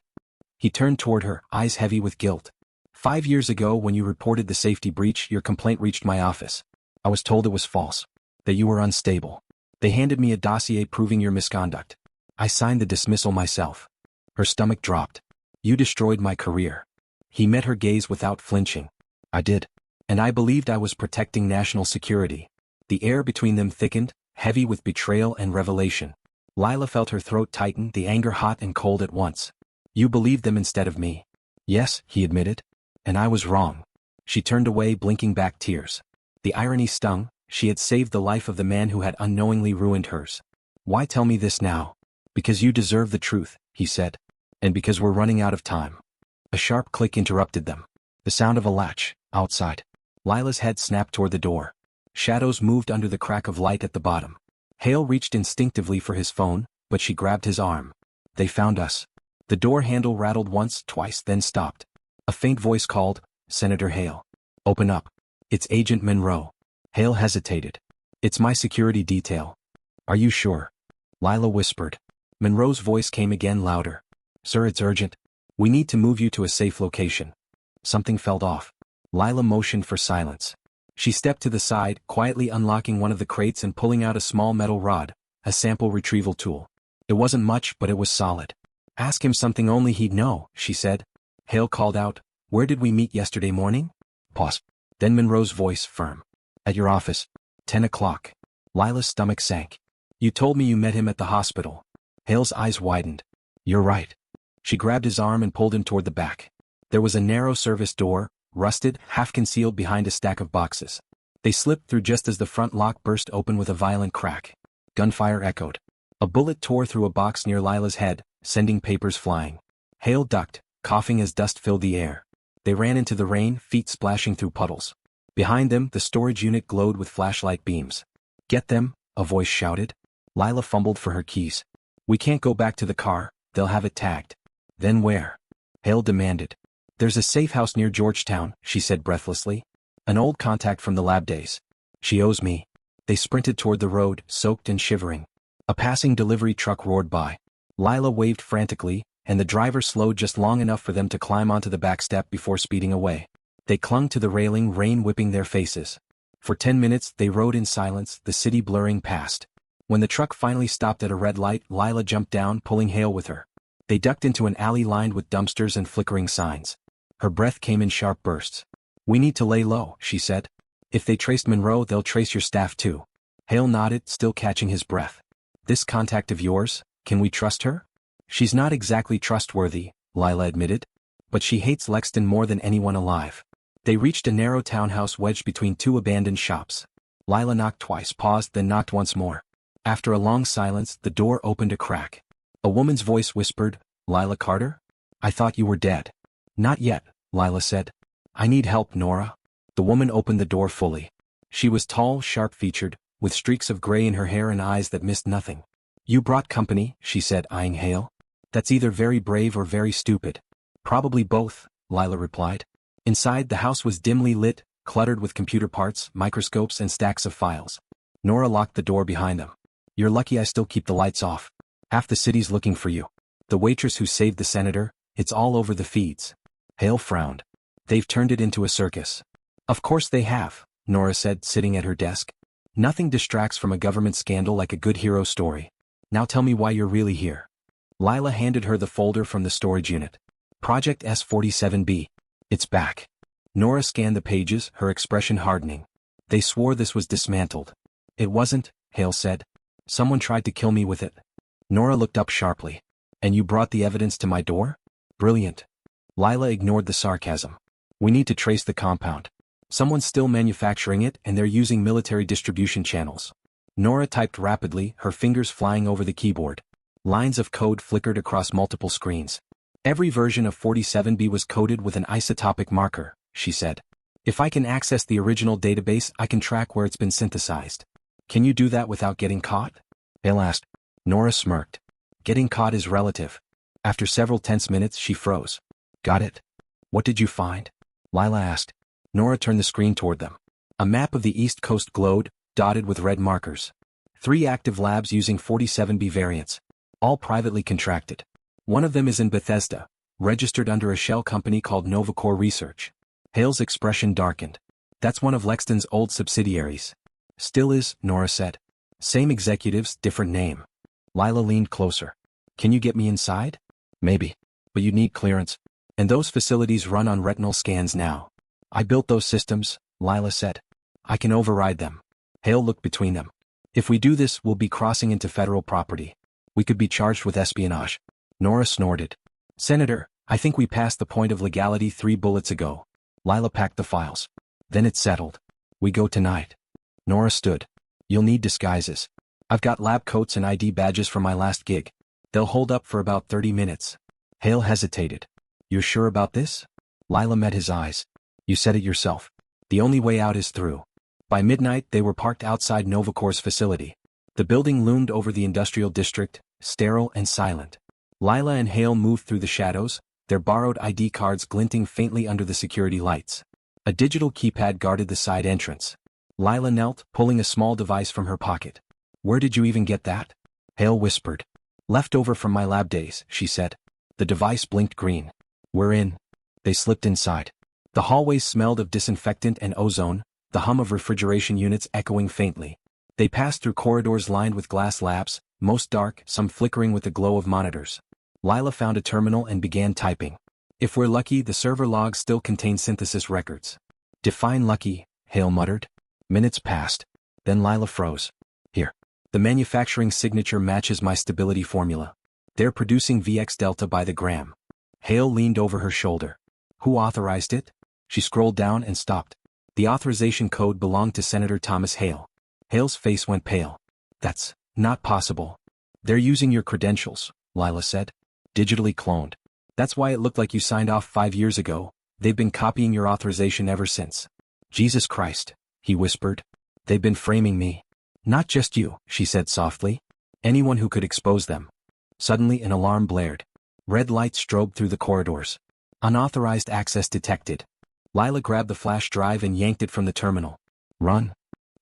[SPEAKER 1] He turned toward her, eyes heavy with guilt. 5 years ago when you reported the safety breach, your complaint reached my office. I was told it was false. That you were unstable. They handed me a dossier proving your misconduct. I signed the dismissal myself. Her stomach dropped. You destroyed my career. He met her gaze without flinching. I did. And I believed I was protecting national security. The air between them thickened, heavy with betrayal and revelation. Lila felt her throat tighten, the anger hot and cold at once. You believed them instead of me. Yes, he admitted. And I was wrong. She turned away, blinking back tears. The irony stung. She had saved the life of the man who had unknowingly ruined hers. Why tell me this now? Because you deserve the truth, he said. And because we're running out of time. A sharp click interrupted them. The sound of a latch, outside. Lila's head snapped toward the door. Shadows moved under the crack of light at the bottom. Hale reached instinctively for his phone, but she grabbed his arm. They found us. The door handle rattled once, twice, then stopped. A faint voice called, Senator Hale. Open up. It's Agent Monroe. Hale hesitated. It's my security detail. Are you sure? Lila whispered. Monroe's voice came again, louder. Sir, it's urgent. We need to move you to a safe location. Something felt off. Lila motioned for silence. She stepped to the side, quietly unlocking one of the crates and pulling out a small metal rod, a sample retrieval tool. It wasn't much, but it was solid. Ask him something only he'd know, she said. Hale called out, Where did we meet yesterday morning? Pause. Then Monroe's voice, firm. At your office. 10 o'clock. Lila's stomach sank. You told me you met him at the hospital. Hale's eyes widened. You're right. She grabbed his arm and pulled him toward the back. There was a narrow service door, rusted, half-concealed behind a stack of boxes. They slipped through just as the front lock burst open with a violent crack. Gunfire echoed. A bullet tore through a box near Lila's head, sending papers flying. Hale ducked, coughing as dust filled the air. They ran into the rain, feet splashing through puddles. Behind them, the storage unit glowed with flashlight beams. Get them, a voice shouted. Lila fumbled for her keys. We can't go back to the car, they'll have it tagged. Then where? Hale demanded. There's a safe house near Georgetown, she said breathlessly. An old contact from the lab days. She owes me. They sprinted toward the road, soaked and shivering. A passing delivery truck roared by. Lila waved frantically, and the driver slowed just long enough for them to climb onto the back step before speeding away. They clung to the railing, rain whipping their faces. For 10 minutes they rode in silence, the city blurring past. When the truck finally stopped at a red light, Lila jumped down, pulling Hale with her. They ducked into an alley lined with dumpsters and flickering signs. Her breath came in sharp bursts. We need to lay low, she said. If they traced Monroe, they'll trace your staff too. Hale nodded, still catching his breath. This contact of yours, can we trust her? She's not exactly trustworthy, Lila admitted. But she hates Lexton more than anyone alive. They reached a narrow townhouse wedged between two abandoned shops. Lila knocked twice, paused, then knocked once more. After a long silence, the door opened a crack. A woman's voice whispered, Lila Carter? I thought you were dead. Not yet, Lila said. I need help, Nora. The woman opened the door fully. She was tall, sharp-featured, with streaks of gray in her hair and eyes that missed nothing. You brought company, she said, eyeing Hale. That's either very brave or very stupid. Probably both, Lila replied. Inside, the house was dimly lit, cluttered with computer parts, microscopes, and stacks of files. Nora locked the door behind them. You're lucky I still keep the lights off. Half the city's looking for you. The waitress who saved the senator, it's all over the feeds. Hale frowned. They've turned it into a circus. Of course they have, Nora said, sitting at her desk. Nothing distracts from a government scandal like a good hero story. Now tell me why you're really here. Lila handed her the folder from the storage unit. Project S-47B. It's back. Nora scanned the pages, her expression hardening. They swore this was dismantled. It wasn't, Hale said. Someone tried to kill me with it. Nora looked up sharply. And you brought the evidence to my door? Brilliant. Lila ignored the sarcasm. We need to trace the compound. Someone's still manufacturing it and they're using military distribution channels. Nora typed rapidly, her fingers flying over the keyboard. Lines of code flickered across multiple screens. Every version of 47B was coded with an isotopic marker, she said. If I can access the original database, I can track where it's been synthesized. Can you do that without getting caught? Hale asked. Nora smirked. Getting caught is relative. After several tense minutes, she froze. Got it? What did you find? Lila asked. Nora turned the screen toward them. A map of the East Coast glowed, dotted with red markers. 3 active labs using 47B variants. All privately contracted. One of them is in Bethesda, registered under a shell company called Novacore Research. Hale's expression darkened. That's one of Lexton's old subsidiaries. Still is, Nora said. Same executives, different name. Lila leaned closer. Can you get me inside? Maybe. But you need clearance. And those facilities run on retinal scans now. I built those systems, Lila said. I can override them. Hale looked between them. If we do this, we'll be crossing into federal property. We could be charged with espionage. Nora snorted. Senator, I think we passed the point of legality 3 bullets ago. Lila packed the files. Then it settled. We go tonight. Nora stood. You'll need disguises. I've got lab coats and ID badges from my last gig. They'll hold up for about 30 minutes. Hale hesitated. You're sure about this? Lila met his eyes. You said it yourself. The only way out is through. By midnight, they were parked outside Novacore's facility. The building loomed over the industrial district, sterile and silent. Lila and Hale moved through the shadows, their borrowed ID cards glinting faintly under the security lights. A digital keypad guarded the side entrance. Lila knelt, pulling a small device from her pocket. Where did you even get that? Hale whispered. Leftover from my lab days, she said. The device blinked green. We're in. They slipped inside. The hallways smelled of disinfectant and ozone, the hum of refrigeration units echoing faintly. They passed through corridors lined with glass labs, most dark, some flickering with the glow of monitors. Lila found a terminal and began typing. If we're lucky, the server logs still contain synthesis records. Define lucky, Hale muttered. Minutes passed. Then Lila froze. Here. The manufacturing signature matches my stability formula. They're producing VX Delta by the gram. Hale leaned over her shoulder. Who authorized it? She scrolled down and stopped. The authorization code belonged to Senator Thomas Hale. Hale's face went pale. That's not possible. They're using your credentials, Lila said. Digitally cloned. That's why it looked like you signed off 5 years ago. They've been copying your authorization ever since. Jesus Christ, he whispered. They've been framing me. Not just you, she said softly. Anyone who could expose them. Suddenly an alarm blared. Red lights strobed through the corridors. Unauthorized access detected. Lila grabbed the flash drive and yanked it from the terminal. Run.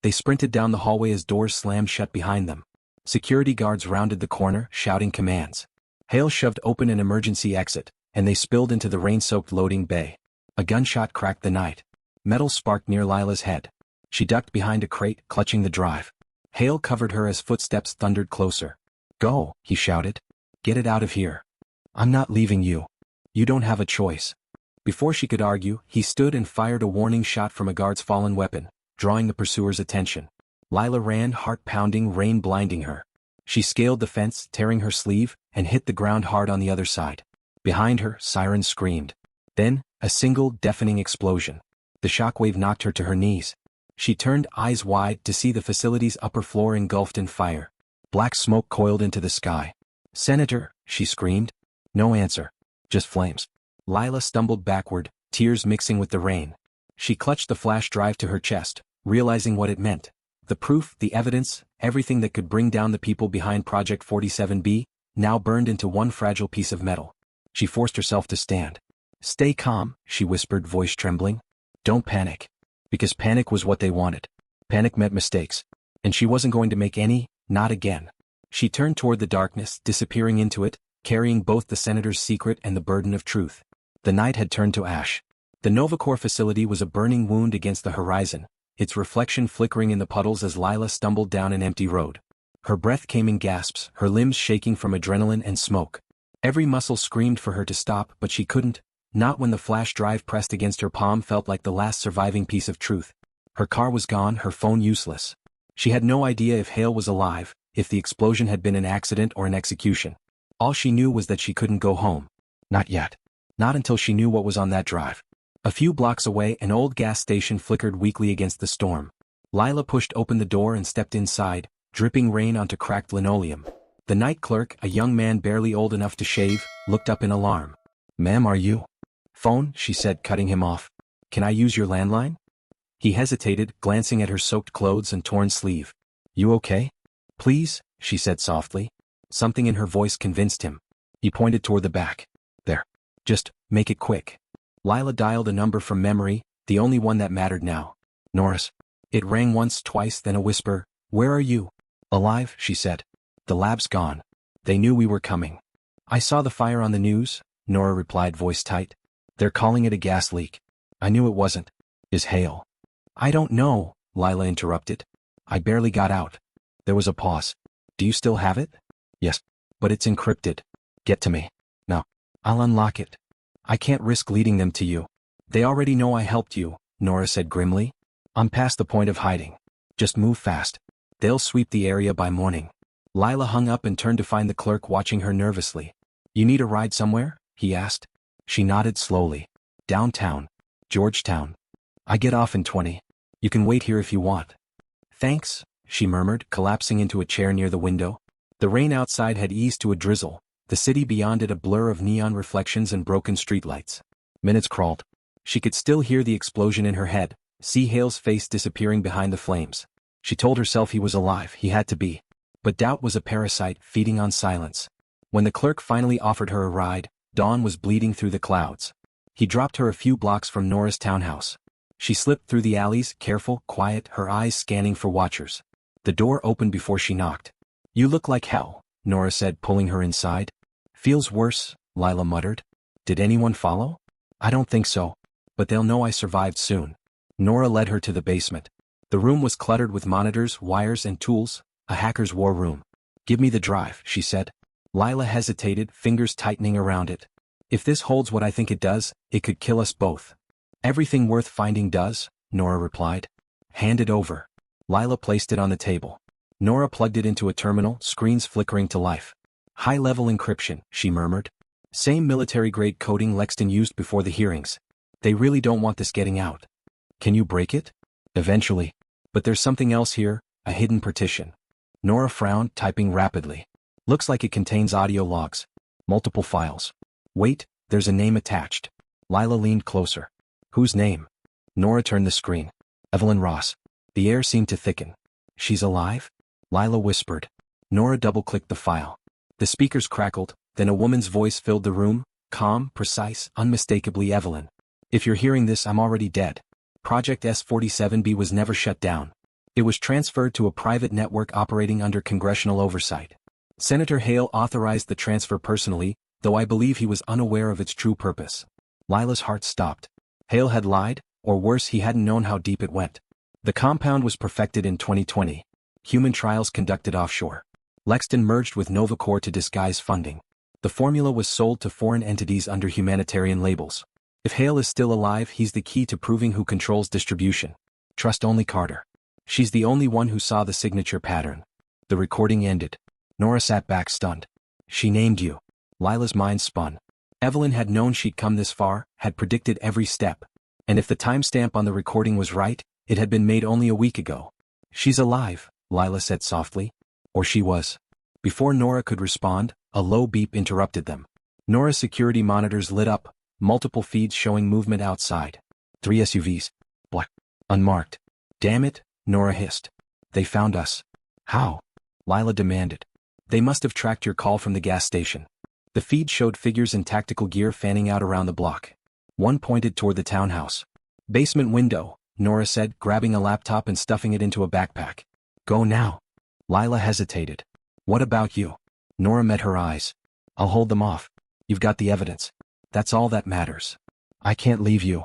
[SPEAKER 1] They sprinted down the hallway as doors slammed shut behind them. Security guards rounded the corner, shouting commands. Hale shoved open an emergency exit, and they spilled into the rain-soaked loading bay. A gunshot cracked the night. Metal sparked near Lila's head. She ducked behind a crate, clutching the drive. Hale covered her as footsteps thundered closer. Go, he shouted. Get it out of here. I'm not leaving you. You don't have a choice. Before she could argue, he stood and fired a warning shot from a guard's fallen weapon, drawing the pursuer's attention. Lila ran, heart pounding, rain blinding her. She scaled the fence, tearing her sleeve, and hit the ground hard on the other side. Behind her, sirens screamed. Then, a single, deafening explosion. The shockwave knocked her to her knees. She turned, eyes wide, to see the facility's upper floor engulfed in fire. Black smoke coiled into the sky. Senator, she screamed. No answer. Just flames. Lila stumbled backward, tears mixing with the rain. She clutched the flash drive to her chest, realizing what it meant. The proof, the evidence, everything that could bring down the people behind Project 47B, now burned into one fragile piece of metal. She forced herself to stand. Stay calm, she whispered, voice trembling. Don't panic. Because panic was what they wanted. Panic meant mistakes. And she wasn't going to make any, not again. She turned toward the darkness, disappearing into it, carrying both the senator's secret and the burden of truth. The night had turned to ash. The Novacore facility was a burning wound against the horizon, its reflection flickering in the puddles as Lila stumbled down an empty road. Her breath came in gasps, her limbs shaking from adrenaline and smoke. Every muscle screamed for her to stop, but she couldn't, not when the flash drive pressed against her palm felt like the last surviving piece of truth. Her car was gone, her phone useless. She had no idea if Hale was alive, if the explosion had been an accident or an execution. All she knew was that she couldn't go home. Not yet. Not until she knew what was on that drive. A few blocks away, an old gas station flickered weakly against the storm. Lila pushed open the door and stepped inside, dripping rain onto cracked linoleum. The night clerk, a young man barely old enough to shave, looked up in alarm. "Ma'am, are you?" "Phone," she said, cutting him off. "Can I use your landline?" He hesitated, glancing at her soaked clothes and torn sleeve. "You okay?" "Please," she said softly. Something in her voice convinced him. He pointed toward the back. "There. Just make it quick." Lila dialed a number from memory, the only one that mattered now. "Norris." It rang once, twice, then a whisper. "Where are you?" "Alive," she said. "The lab's gone. They knew we were coming." "I saw the fire on the news," Nora replied, voice tight. "They're calling it a gas leak." "I knew it wasn't." "Is Hale?" "I don't know," Lila interrupted. "I barely got out." There was a pause. "Do you still have it?" "Yes. But it's encrypted." "Get to me." "No. I'll unlock it." "I can't risk leading them to you." "They already know I helped you," Nora said grimly. "I'm past the point of hiding. Just move fast. They'll sweep the area by morning." Lila hung up and turned to find the clerk watching her nervously. "You need a ride somewhere?" he asked. She nodded slowly. "Downtown. Georgetown. I get off in 20. You can wait here if you want." "Thanks," she murmured, collapsing into a chair near the window. The rain outside had eased to a drizzle, the city beyond it a blur of neon reflections and broken streetlights. Minutes crawled. She could still hear the explosion in her head, see Hale's face disappearing behind the flames. She told herself he was alive, he had to be. But doubt was a parasite, feeding on silence. When the clerk finally offered her a ride, dawn was bleeding through the clouds. He dropped her a few blocks from Nora's townhouse. She slipped through the alleys, careful, quiet, her eyes scanning for watchers. The door opened before she knocked. "You look like hell," Nora said, pulling her inside. "Feels worse," Lila muttered. "Did anyone follow?" "I don't think so. But they'll know I survived soon." Nora led her to the basement. The room was cluttered with monitors, wires, and tools, a hacker's war room. "Give me the drive," she said. Lila hesitated, fingers tightening around it. "If this holds what I think it does, it could kill us both." "Everything worth finding does," Nora replied. "Hand it over." Lila placed it on the table. Nora plugged it into a terminal, screens flickering to life. "High-level encryption," she murmured. "Same military-grade coding Lexton used before the hearings. They really don't want this getting out." "Can you break it?" "Eventually. But there's something else here, a hidden partition." Nora frowned, typing rapidly. "Looks like it contains audio logs. Multiple files. Wait, there's a name attached." Lila leaned closer. "Whose name?" Nora turned the screen. "Evelyn Ross." The air seemed to thicken. "She's alive?" Lila whispered. Nora double-clicked the file. The speakers crackled, then a woman's voice filled the room, calm, precise, unmistakably Evelyn. "If you're hearing this, I'm already dead. Project S-47B was never shut down. It was transferred to a private network operating under congressional oversight. Senator Hale authorized the transfer personally, though I believe he was unaware of its true purpose." Lila's heart stopped. Hale had lied, or worse, he hadn't known how deep it went. The compound was perfected in 2020. Human trials conducted offshore. Lexton merged with NovaCore to disguise funding. The formula was sold to foreign entities under humanitarian labels. If Hale is still alive, he's the key to proving who controls distribution. Trust only Carter. She's the only one who saw the signature pattern. The recording ended. Nora sat back stunned. "She named you." Lila's mind spun. Evelyn had known she'd come this far, had predicted every step. And if the timestamp on the recording was right, it had been made only a week ago. "She's alive," Lila said softly. "Or she was." Before Nora could respond, a low beep interrupted them. Nora's security monitors lit up, multiple feeds showing movement outside. 3 SUVs. Black. Unmarked. "Damn it," Nora hissed. "They found us." "How?" Lila demanded. "They must have tracked your call from the gas station." The feed showed figures in tactical gear fanning out around the block. One pointed toward the townhouse. "Basement window," Nora said, grabbing a laptop and stuffing it into a backpack. "Go now." Lila hesitated. "What about you?" Nora met her eyes. "I'll hold them off. You've got the evidence. That's all that matters." "I can't leave you."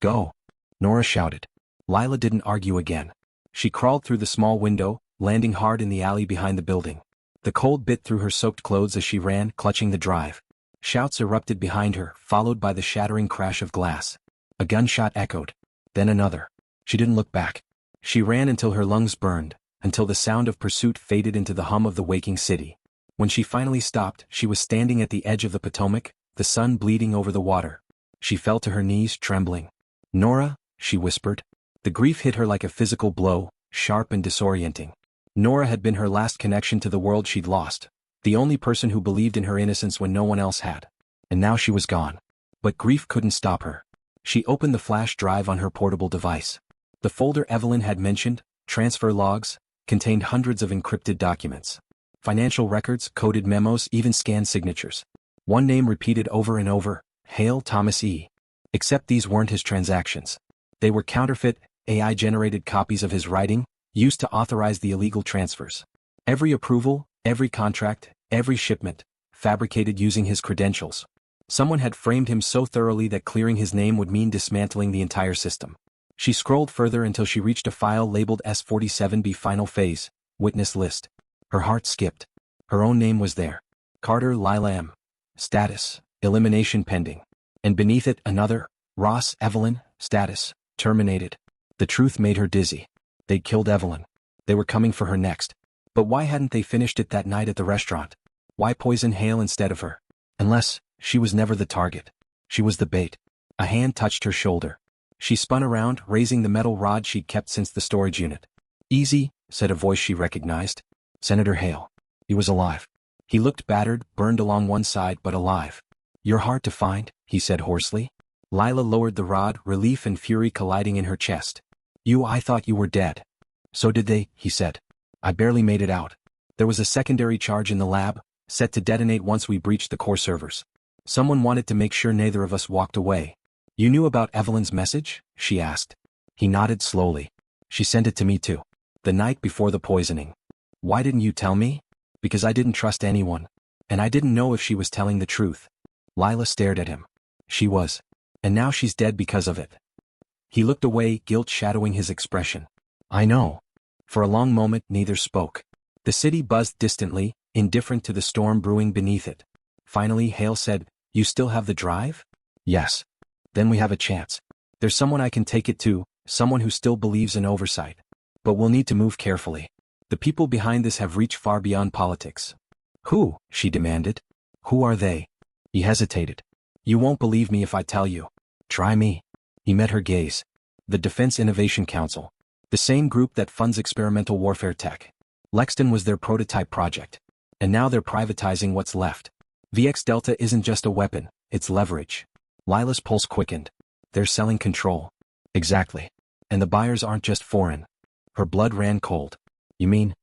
[SPEAKER 1] "Go," Nora shouted. Lila didn't argue again. She crawled through the small window, landing hard in the alley behind the building. The cold bit through her soaked clothes as she ran, clutching the drive. Shouts erupted behind her, followed by the shattering crash of glass. A gunshot echoed. Then another. She didn't look back. She ran until her lungs burned, until the sound of pursuit faded into the hum of the waking city. When she finally stopped, she was standing at the edge of the Potomac, the sun bleeding over the water. She fell to her knees, trembling. "Nora," she whispered. The grief hit her like a physical blow, sharp and disorienting. Nora had been her last connection to the world she'd lost, the only person who believed in her innocence when no one else had. And now she was gone. But grief couldn't stop her. She opened the flash drive on her portable device. The folder Evelyn had mentioned, transfer logs, contained hundreds of encrypted documents. Financial records, coded memos, even scanned signatures. One name repeated over and over, Hale Thomas E. Except these weren't his transactions. They were counterfeit, AI-generated copies of his writing, used to authorize the illegal transfers. Every approval, every contract, every shipment, fabricated using his credentials. Someone had framed him so thoroughly that clearing his name would mean dismantling the entire system. She scrolled further until she reached a file labeled S47B Final Phase, Witness List. Her heart skipped. Her own name was there. Carter Lila M. Status, Elimination Pending. And beneath it another, Ross Evelyn, Status, Terminated. The truth made her dizzy. They'd killed Evelyn. They were coming for her next. But why hadn't they finished it that night at the restaurant? Why poison Hale instead of her? Unless, she was never the target. She was the bait. A hand touched her shoulder. She spun around, raising the metal rod she'd kept since the storage unit. "Easy," said a voice she recognized. Senator Hale. He was alive. He looked battered, burned along one side, but alive. "You're hard to find," he said hoarsely. Lila lowered the rod, relief and fury colliding in her chest. I thought you were dead." "So did they," he said. "I barely made it out. There was a secondary charge in the lab, set to detonate once we breached the core servers. Someone wanted to make sure neither of us walked away." "You knew about Evelyn's message?" she asked. He nodded slowly. "She sent it to me too. The night before the poisoning." "Why didn't you tell me?" "Because I didn't trust anyone. And I didn't know if she was telling the truth." Lila stared at him. "She was. And now she's dead because of it." He looked away, guilt shadowing his expression. "I know." For a long moment neither spoke. The city buzzed distantly, indifferent to the storm brewing beneath it. Finally Hale said, "You still have the drive?" "Yes." "Then we have a chance. There's someone I can take it to, someone who still believes in oversight. But we'll need to move carefully. The people behind this have reached far beyond politics." "Who?" she demanded. "Who are they?" He hesitated. "You won't believe me if I tell you." "Try me." He met her gaze. "The Defense Innovation Council. The same group that funds experimental warfare tech. Lexton was their prototype project. And now they're privatizing what's left. VX Delta isn't just a weapon, it's leverage." Lila's pulse quickened. "They're selling control." "Exactly. And the buyers aren't just foreign." Her blood ran cold. "You mean?"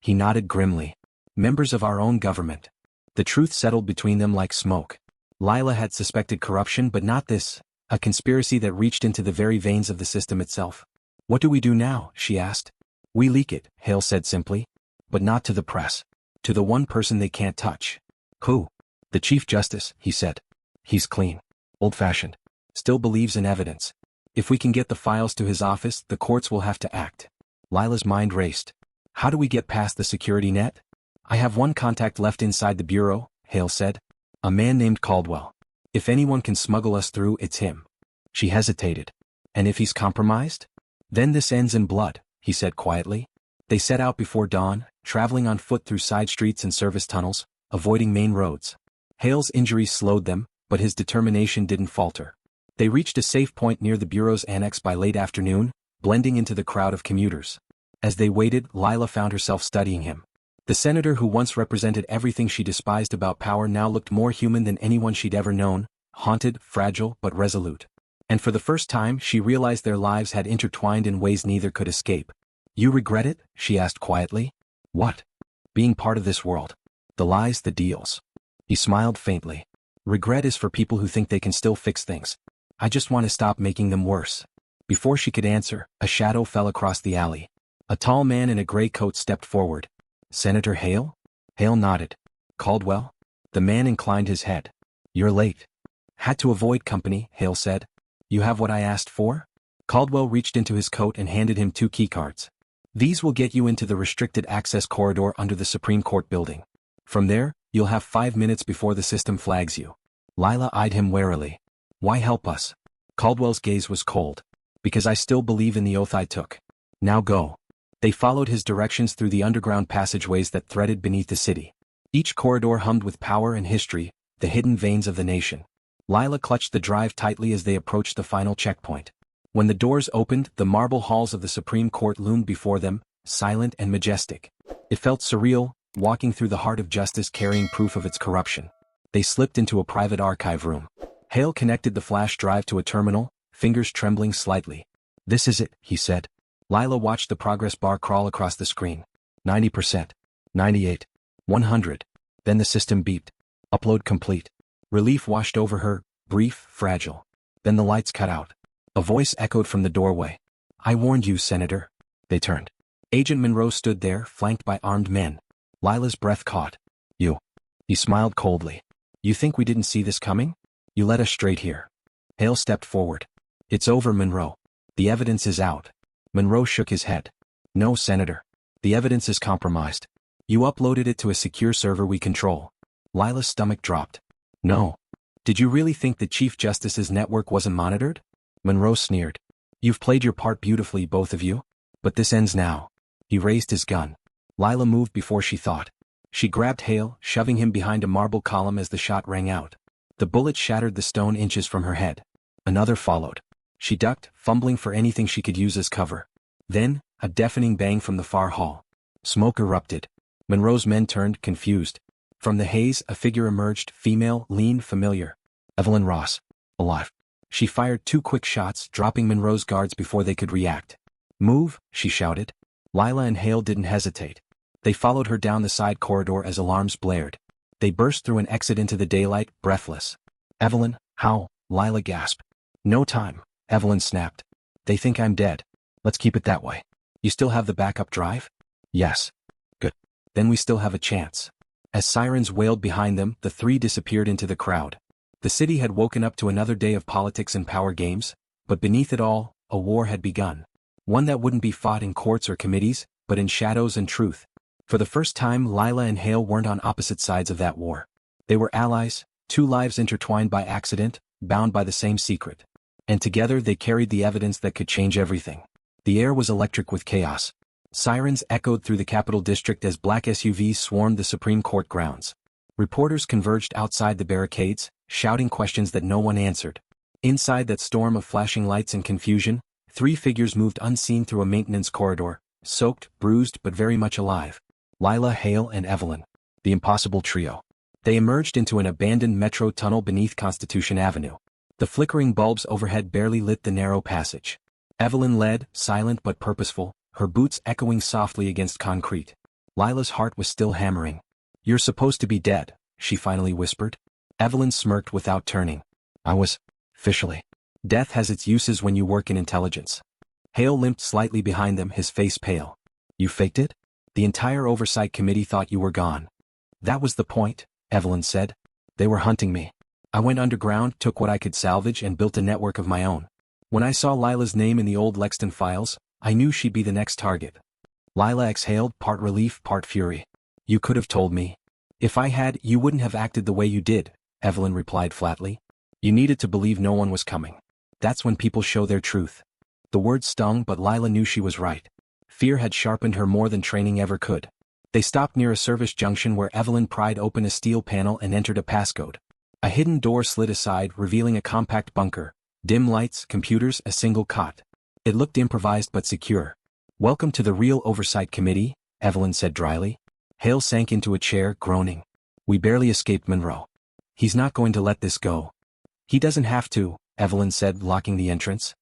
[SPEAKER 1] He nodded grimly. "Members of our own government." The truth settled between them like smoke. Lila had suspected corruption, but not this, a conspiracy that reached into the very veins of the system itself. "What do we do now?" she asked. "We leak it," Hale said simply. "But not to the press. To the one person they can't touch." "Who?" "The Chief Justice," he said. "He's clean. Old-fashioned. Still believes in evidence. If we can get the files to his office, the courts will have to act." Lila's mind raced. "How do we get past the security net?" "I have one contact left inside the bureau," Hale said. "A man named Caldwell. If anyone can smuggle us through, it's him." She hesitated. "And if he's compromised?" "Then this ends in blood," he said quietly. They set out before dawn, traveling on foot through side streets and service tunnels, avoiding main roads. Hale's injuries slowed them, but his determination didn't falter. They reached a safe point near the bureau's annex by late afternoon, blending into the crowd of commuters. As they waited, Lila found herself studying him. The senator who once represented everything she despised about power now looked more human than anyone she'd ever known, haunted, fragile, but resolute. And for the first time she realized their lives had intertwined in ways neither could escape. "You regret it?" she asked quietly. "What?" "Being part of this world. The lies, the deals." He smiled faintly. "Regret is for people who think they can still fix things. I just want to stop making them worse." Before she could answer, a shadow fell across the alley. A tall man in a gray coat stepped forward. "Senator Hale?" Hale nodded. "Caldwell?" The man inclined his head. "You're late." "Had to avoid company," Hale said. "You have what I asked for?" Caldwell reached into his coat and handed him 2 keycards. "These will get you into the restricted access corridor under the Supreme Court building. From there, you'll have 5 minutes before the system flags you." Lila eyed him warily. "Why help us?" Caldwell's gaze was cold. "Because I still believe in the oath I took. Now go." They followed his directions through the underground passageways that threaded beneath the city. Each corridor hummed with power and history, the hidden veins of the nation. Lila clutched the drive tightly as they approached the final checkpoint. When the doors opened, the marble halls of the Supreme Court loomed before them, silent and majestic. It felt surreal, walking through the heart of justice carrying proof of its corruption. They slipped into a private archive room. Hale connected the flash drive to a terminal, fingers trembling slightly. "This is it," he said. Lila watched the progress bar crawl across the screen. 90%. 98. 100. Then the system beeped. Upload complete. Relief washed over her, brief, fragile. Then the lights cut out. A voice echoed from the doorway. "I warned you, Senator." They turned. Agent Monroe stood there, flanked by armed men. Lila's breath caught. "You." He smiled coldly. "You think we didn't see this coming? You led us straight here." Hale stepped forward. "It's over, Monroe. The evidence is out." Monroe shook his head. "No, Senator. The evidence is compromised. You uploaded it to a secure server we control." Lila's stomach dropped. "No. Did you really think the Chief Justice's network wasn't monitored?" Monroe sneered. "You've played your part beautifully, both of you. But this ends now." He raised his gun. Lila moved before she thought. She grabbed Hale, shoving him behind a marble column as the shot rang out. The bullet shattered the stone inches from her head. Another followed. She ducked, fumbling for anything she could use as cover. Then, a deafening bang from the far hall. Smoke erupted. Monroe's men turned, confused. From the haze, a figure emerged, female, lean, familiar. Evelyn Ross. Alive. She fired 2 quick shots, dropping Monroe's guards before they could react. "Move," she shouted. Lila and Hale didn't hesitate. They followed her down the side corridor as alarms blared. They burst through an exit into the daylight, breathless. "Evelyn, how?" Lila gasped. "No time," Evelyn snapped. "They think I'm dead. Let's keep it that way. You still have the backup drive?" "Yes." "Good. Then we still have a chance." As sirens wailed behind them, the three disappeared into the crowd. The city had woken up to another day of politics and power games, but beneath it all, a war had begun. One that wouldn't be fought in courts or committees, but in shadows and truth. For the first time, Lila and Hale weren't on opposite sides of that war. They were allies, 2 lives intertwined by accident, bound by the same secret. And together they carried the evidence that could change everything. The air was electric with chaos. Sirens echoed through the Capitol District as black SUVs swarmed the Supreme Court grounds. Reporters converged outside the barricades, shouting questions that no one answered. Inside that storm of flashing lights and confusion, 3 figures moved unseen through a maintenance corridor, soaked, bruised but very much alive. Lila, Hale, and Evelyn. The impossible trio. They emerged into an abandoned metro tunnel beneath Constitution Avenue. The flickering bulbs overhead barely lit the narrow passage. Evelyn led, silent but purposeful, her boots echoing softly against concrete. Lila's heart was still hammering. "You're supposed to be dead," she finally whispered. Evelyn smirked without turning. "I was. Officially. Death has its uses when you work in intelligence." Hale limped slightly behind them, his face pale. "You faked it? The entire oversight committee thought you were gone." "That was the point," Evelyn said. "They were hunting me. I went underground, took what I could salvage and built a network of my own. When I saw Lila's name in the old Lexton files, I knew she'd be the next target." Lila exhaled, part relief, part fury. "You could have told me." "If I had, you wouldn't have acted the way you did," Evelyn replied flatly. "You needed to believe no one was coming. That's when people show their truth." The words stung, but Lila knew she was right. Fear had sharpened her more than training ever could. They stopped near a service junction where Evelyn pried open a steel panel and entered a passcode. A hidden door slid aside, revealing a compact bunker. Dim lights, computers, a single cot. It looked improvised but secure. "Welcome to the real oversight committee," Evelyn said dryly. Hale sank into a chair, groaning. "We barely escaped Monroe. He's not going to let this go." "He doesn't have to," Evelyn said, locking the entrance.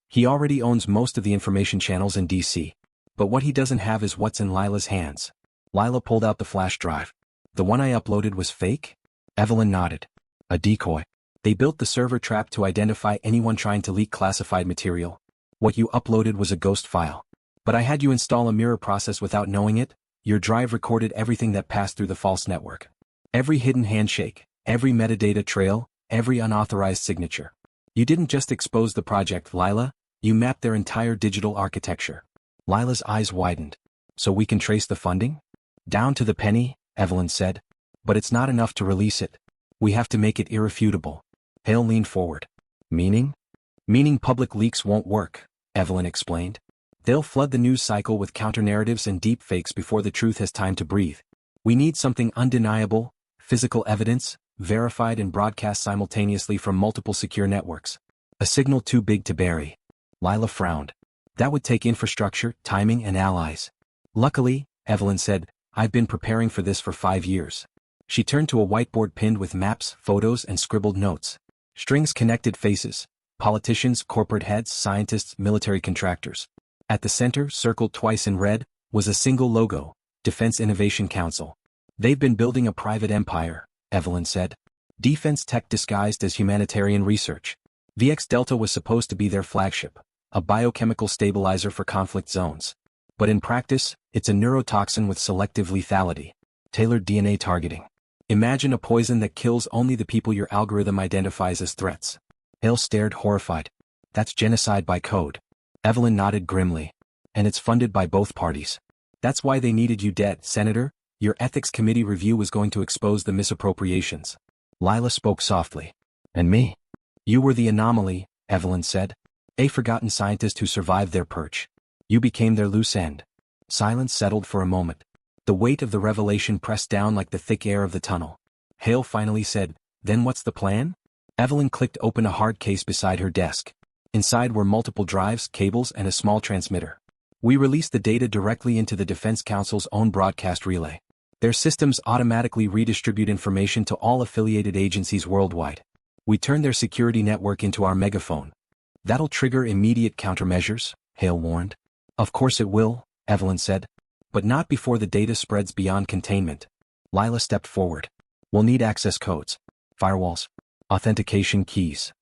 [SPEAKER 1] "He already owns most of the information channels in DC. But what he doesn't have is what's in Lila's hands." Lila pulled out the flash drive. "The one I uploaded was fake?" Evelyn nodded. "A decoy. They built the server trap to identify anyone trying to leak classified material. What you uploaded was a ghost file. But I had you install a mirror process without knowing it. Your drive recorded everything that passed through the false network. Every hidden handshake, every metadata trail, every unauthorized signature. You didn't just expose the project, Lila, you mapped their entire digital architecture." Lila's eyes widened. "So we can trace the funding?" "Down to the penny," Evelyn said. "But it's not enough to release it. We have to make it irrefutable." Hale leaned forward. "Meaning?" "Meaning public leaks won't work," Evelyn explained. "They'll flood the news cycle with counter-narratives and deep fakes before the truth has time to breathe. We need something undeniable, physical evidence, verified and broadcast simultaneously from multiple secure networks. A signal too big to bury. Lila frowned. That would take infrastructure, timing, and allies. Luckily, Evelyn said, I've been preparing for this for 5 years. She turned to a whiteboard pinned with maps, photos, and scribbled notes. Strings connected faces. Politicians, corporate heads, scientists, military contractors. At the center, circled twice in red, was a single logo, Defense Innovation Council. They've been building a private empire, Evelyn said. Defense tech disguised as humanitarian research. VX Delta was supposed to be their flagship, a biochemical stabilizer for conflict zones. But in practice, it's a neurotoxin with selective lethality. Tailored DNA targeting. Imagine a poison that kills only the people your algorithm identifies as threats. Hale stared horrified. That's genocide by code. Evelyn nodded grimly. And it's funded by both parties. That's why they needed you dead, Senator. Your ethics committee review was going to expose the misappropriations. Lila spoke softly. And me? You were the anomaly, Evelyn said. A forgotten scientist who survived their perch. You became their loose end. Silence settled for a moment. The weight of the revelation pressed down like the thick air of the tunnel. Hale finally said, Then what's the plan? Evelyn clicked open a hard case beside her desk. Inside were multiple drives, cables, and a small transmitter. We released the data directly into the Defense Council's own broadcast relay. Their systems automatically redistribute information to all affiliated agencies worldwide. We turn their security network into our megaphone. That'll trigger immediate countermeasures, Hale warned. Of course it will, Evelyn said. But not before the data spreads beyond containment. Lila stepped forward. We'll need access codes, firewalls, authentication keys.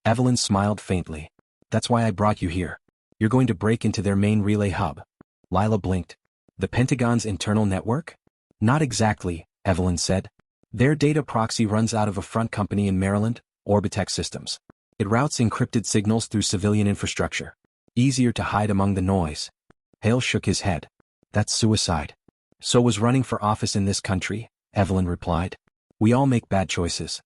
[SPEAKER 1] Evelyn smiled faintly. That's why I brought you here. You're going to break into their main relay hub. Lila blinked. The Pentagon's internal network? Not exactly, Evelyn said. Their data proxy runs out of a front company in Maryland, Orbitech Systems. It routes encrypted signals through civilian infrastructure. Easier to hide among the noise. Hale shook his head. That's suicide. So was running for office in this country, Evelyn replied. We all make bad choices.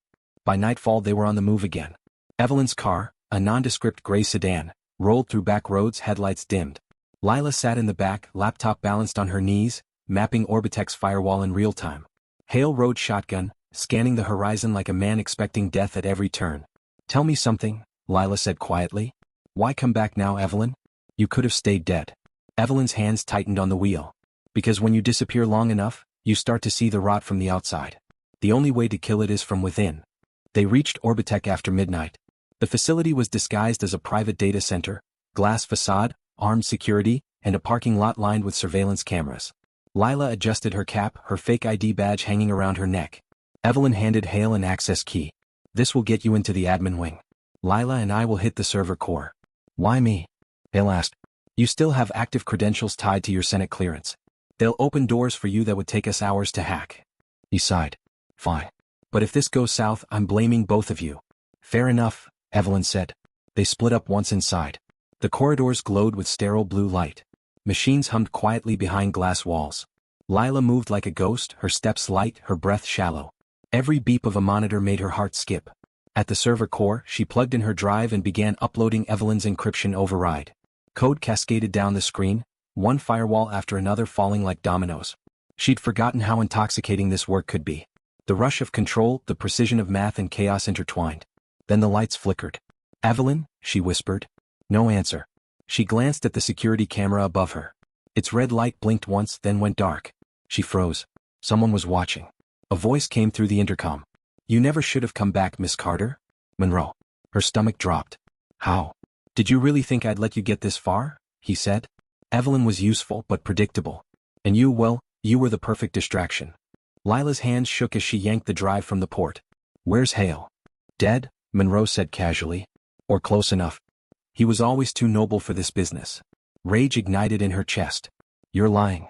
[SPEAKER 1] By nightfall they were on the move again. Evelyn's car, a nondescript gray sedan, rolled through back roads, headlights dimmed. Lila sat in the back, laptop balanced on her knees, mapping Orbitech's firewall in real time. Hale rode shotgun, scanning the horizon like a man expecting death at every turn. Tell me something, Lila said quietly. Why come back now, Evelyn? You could have stayed dead. Evelyn's hands tightened on the wheel. Because when you disappear long enough, you start to see the rot from the outside. The only way to kill it is from within. They reached Orbitech after midnight. The facility was disguised as a private data center, glass facade, armed security, and a parking lot lined with surveillance cameras. Lila adjusted her cap, her fake ID badge hanging around her neck. Evelyn handed Hale an access key. This will get you into the admin wing. Lila and I will hit the server core. Why me? Hale asked. You still have active credentials tied to your Senate clearance. They'll open doors for you that would take us hours to hack. He sighed. Fine. But if this goes south, I'm blaming both of you. Fair enough, Evelyn said. They split up once inside. The corridors glowed with sterile blue light. Machines hummed quietly behind glass walls. Lila moved like a ghost, her steps light, her breath shallow. Every beep of a monitor made her heart skip. At the server core, she plugged in her drive and began uploading Evelyn's encryption override. Code cascaded down the screen, one firewall after another falling like dominoes. She'd forgotten how intoxicating this work could be. The rush of control, the precision of math and chaos intertwined. Then the lights flickered. Evelyn, she whispered. No answer. She glanced at the security camera above her. Its red light blinked once, then went dark. She froze. Someone was watching. A voice came through the intercom. You never should have come back, Miss Carter. Monroe. Her stomach dropped. How? Did you really think I'd let you get this far? He said. Evelyn was useful but predictable. And you, well, you were the perfect distraction. Lila's hands shook as she yanked the drive from the port. Where's Hale? Dead, Monroe said casually. Or close enough. He was always too noble for this business. Rage ignited in her chest. You're lying.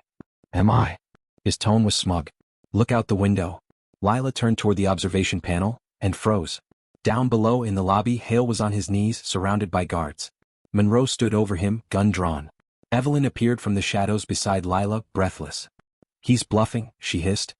[SPEAKER 1] Am I? His tone was smug. Look out the window. Lila turned toward the observation panel, and froze. Down below in the lobby, Hale was on his knees, surrounded by guards. Monroe stood over him, gun drawn. Evelyn appeared from the shadows beside Lila, breathless. He's bluffing, she hissed.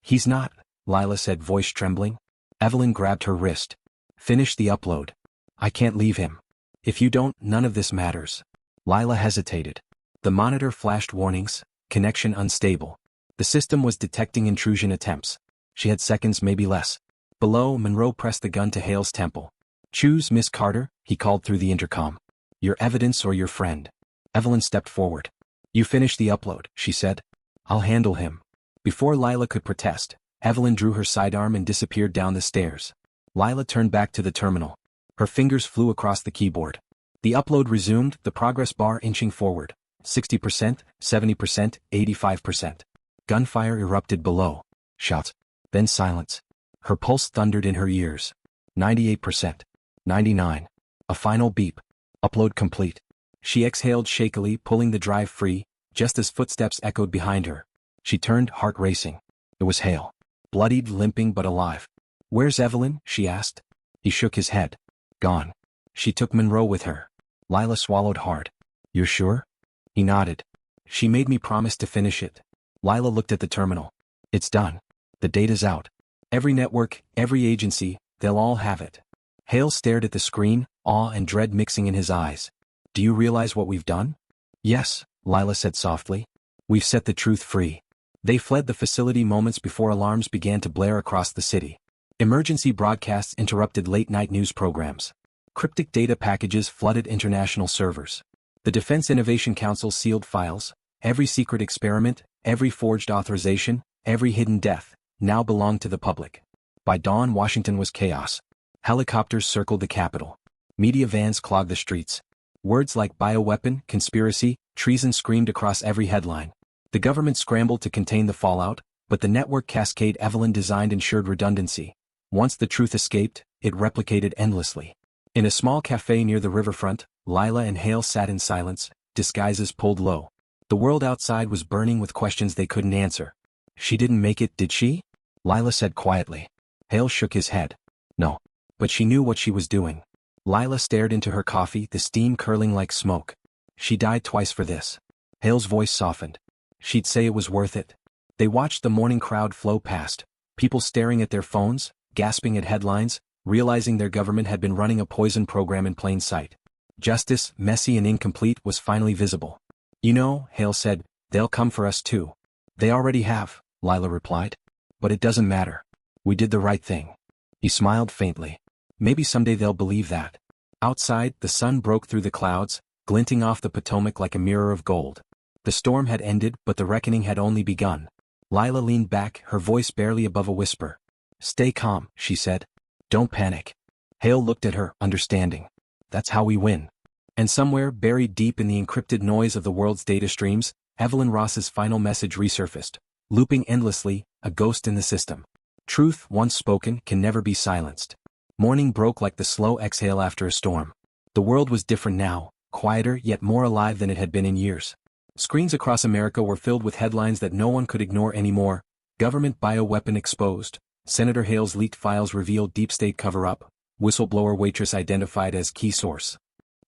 [SPEAKER 1] He's not, Lila said, voice trembling. Evelyn grabbed her wrist. Finish the upload. I can't leave him. If you don't, none of this matters. Lila hesitated. The monitor flashed warnings, connection unstable. The system was detecting intrusion attempts. She had seconds, maybe less. Below, Monroe pressed the gun to Hale's temple. "Choose, Miss Carter," he called through the intercom. "Your evidence or your friend." Evelyn stepped forward. "You finish the upload," she said. "I'll handle him." Before Lila could protest, Evelyn drew her sidearm and disappeared down the stairs. Lila turned back to the terminal. Her fingers flew across the keyboard. The upload resumed, the progress bar inching forward. 60%, 70%, 85%. Gunfire erupted below. Shots. Then silence. Her pulse thundered in her ears. 98%. 99. A final beep. Upload complete. She exhaled shakily, pulling the drive free, just as footsteps echoed behind her. She turned, heart racing. It was Hale. Bloodied, limping but alive. "Where's Evelyn?" she asked. He shook his head. "Gone. She took Monroe with her." Lila swallowed hard. "You're sure?" He nodded. "She made me promise to finish it." Lila looked at the terminal. "It's done. The data's out. Every network, every agency, they'll all have it." Hale stared at the screen, awe and dread mixing in his eyes. "Do you realize what we've done?" "Yes," Lila said softly. "We've set the truth free." They fled the facility moments before alarms began to blare across the city. Emergency broadcasts interrupted late-night news programs. Cryptic data packages flooded international servers. The Defense Innovation Council sealed files. Every secret experiment, every forged authorization, every hidden death, now belonged to the public. By dawn, Washington was chaos. Helicopters circled the Capitol. Media vans clogged the streets. Words like bioweapon, conspiracy, treason screamed across every headline. The government scrambled to contain the fallout, but the network cascade Evelyn designed ensured redundancy. Once the truth escaped, it replicated endlessly. In a small cafe near the riverfront, Lila and Hale sat in silence, disguises pulled low. The world outside was burning with questions they couldn't answer. "She didn't make it, did she?" Lila said quietly. Hale shook his head. "No. But she knew what she was doing." Lila stared into her coffee, the steam curling like smoke. "She died twice for this." Hale's voice softened. "She'd say it was worth it." They watched the morning crowd flow past, people staring at their phones, gasping at headlines, realizing their government had been running a poison program in plain sight. Justice, messy and incomplete, was finally visible. "You know," Hale said, "they'll come for us too." "They already have," Lila replied. "But it doesn't matter. We did the right thing." He smiled faintly. "Maybe someday they'll believe that." Outside, the sun broke through the clouds, glinting off the Potomac like a mirror of gold. The storm had ended, but the reckoning had only begun. Lila leaned back, her voice barely above a whisper. "Stay calm," she said. "Don't panic." Hale looked at her, understanding. "That's how we win." And somewhere, buried deep in the encrypted noise of the world's data streams, Evelyn Ross's final message resurfaced, looping endlessly, a ghost in the system. Truth, once spoken, can never be silenced. Morning broke like the slow exhale after a storm. The world was different now, quieter yet more alive than it had been in years. Screens across America were filled with headlines that no one could ignore anymore. Government bioweapon exposed. Senator Hale's leaked files revealed deep state cover-up. Whistleblower waitress identified as key source.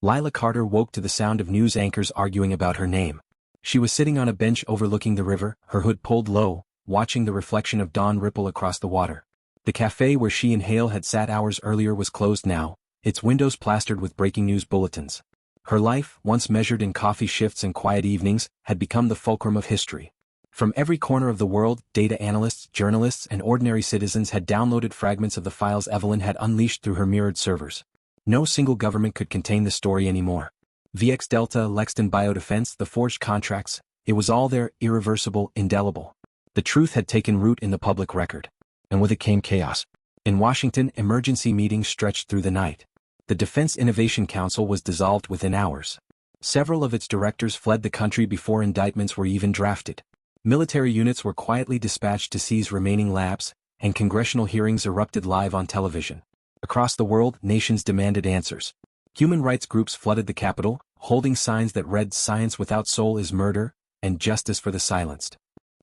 [SPEAKER 1] Lila Carter woke to the sound of news anchors arguing about her name. She was sitting on a bench overlooking the river, her hood pulled low, watching the reflection of dawn ripple across the water. The cafe where she and Hale had sat hours earlier was closed now, its windows plastered with breaking news bulletins. Her life, once measured in coffee shifts and quiet evenings, had become the fulcrum of history. From every corner of the world, data analysts, journalists, and ordinary citizens had downloaded fragments of the files Evelyn had unleashed through her mirrored servers. No single government could contain the story anymore. VX Delta, Lexington Biodefense, the forged contracts, it was all there, irreversible, indelible. The truth had taken root in the public record. And with it came chaos. In Washington, emergency meetings stretched through the night. The Defense Innovation Council was dissolved within hours. Several of its directors fled the country before indictments were even drafted. Military units were quietly dispatched to seize remaining labs, and congressional hearings erupted live on television. Across the world, nations demanded answers. Human rights groups flooded the Capitol, holding signs that read "Science without soul is murder," and "Justice for the silenced."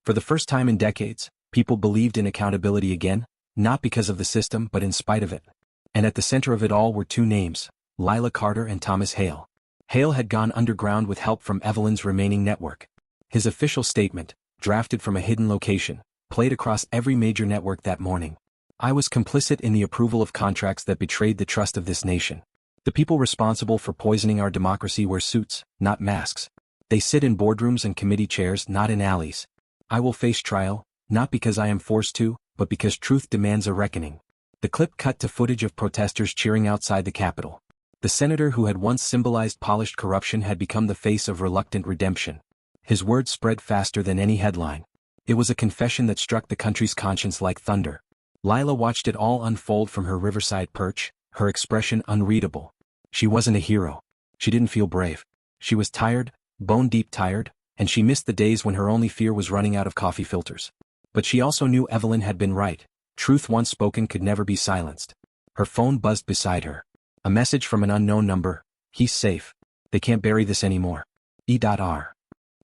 [SPEAKER 1] For the first time in decades, people believed in accountability again, not because of the system but in spite of it. And at the center of it all were two names, Lila Carter and Thomas Hale. Hale had gone underground with help from Evelyn's remaining network. His official statement, drafted from a hidden location, played across every major network that morning. "I was complicit in the approval of contracts that betrayed the trust of this nation. The people responsible for poisoning our democracy wear suits, not masks. They sit in boardrooms and committee chairs, not in alleys. I will face trial, not because I am forced to, but because truth demands a reckoning." The clip cut to footage of protesters cheering outside the Capitol. The senator who had once symbolized polished corruption had become the face of reluctant redemption. His words spread faster than any headline. It was a confession that struck the country's conscience like thunder. Lila watched it all unfold from her riverside perch, her expression unreadable. She wasn't a hero. She didn't feel brave. She was tired, bone-deep tired, and she missed the days when her only fear was running out of coffee filters. But she also knew Evelyn had been right. Truth once spoken could never be silenced. Her phone buzzed beside her. A message from an unknown number. He's safe. They can't bury this anymore. E.R.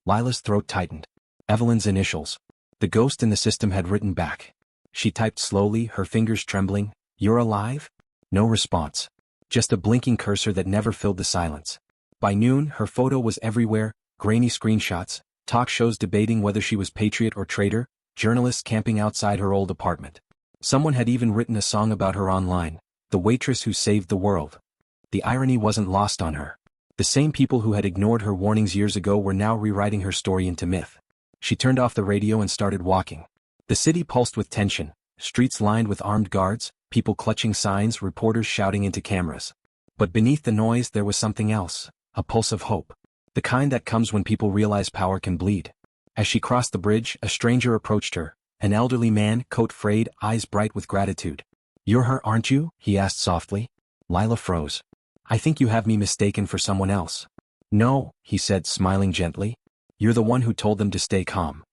[SPEAKER 1] Lila's throat tightened. Evelyn's initials. The ghost in the system had written back. She typed slowly, her fingers trembling. You're alive? No response. Just a blinking cursor that never filled the silence. By noon, her photo was everywhere, grainy screenshots, talk shows debating whether she was patriot or traitor, journalists camping outside her old apartment. Someone had even written a song about her online, the waitress who saved the world. The irony wasn't lost on her. The same people who had ignored her warnings years ago were now rewriting her story into myth. She turned off the radio and started walking. The city pulsed with tension, streets lined with armed guards, people clutching signs, reporters shouting into cameras. But beneath the noise there was something else, a pulse of hope. The kind that comes when people realize power can bleed. As she crossed the bridge, a stranger approached her, an elderly man, coat frayed, eyes bright with gratitude. You're her, aren't you? He asked softly. Lila froze. I think you have me mistaken for someone else. No, he said, smiling gently. You're the one who told them to stay calm.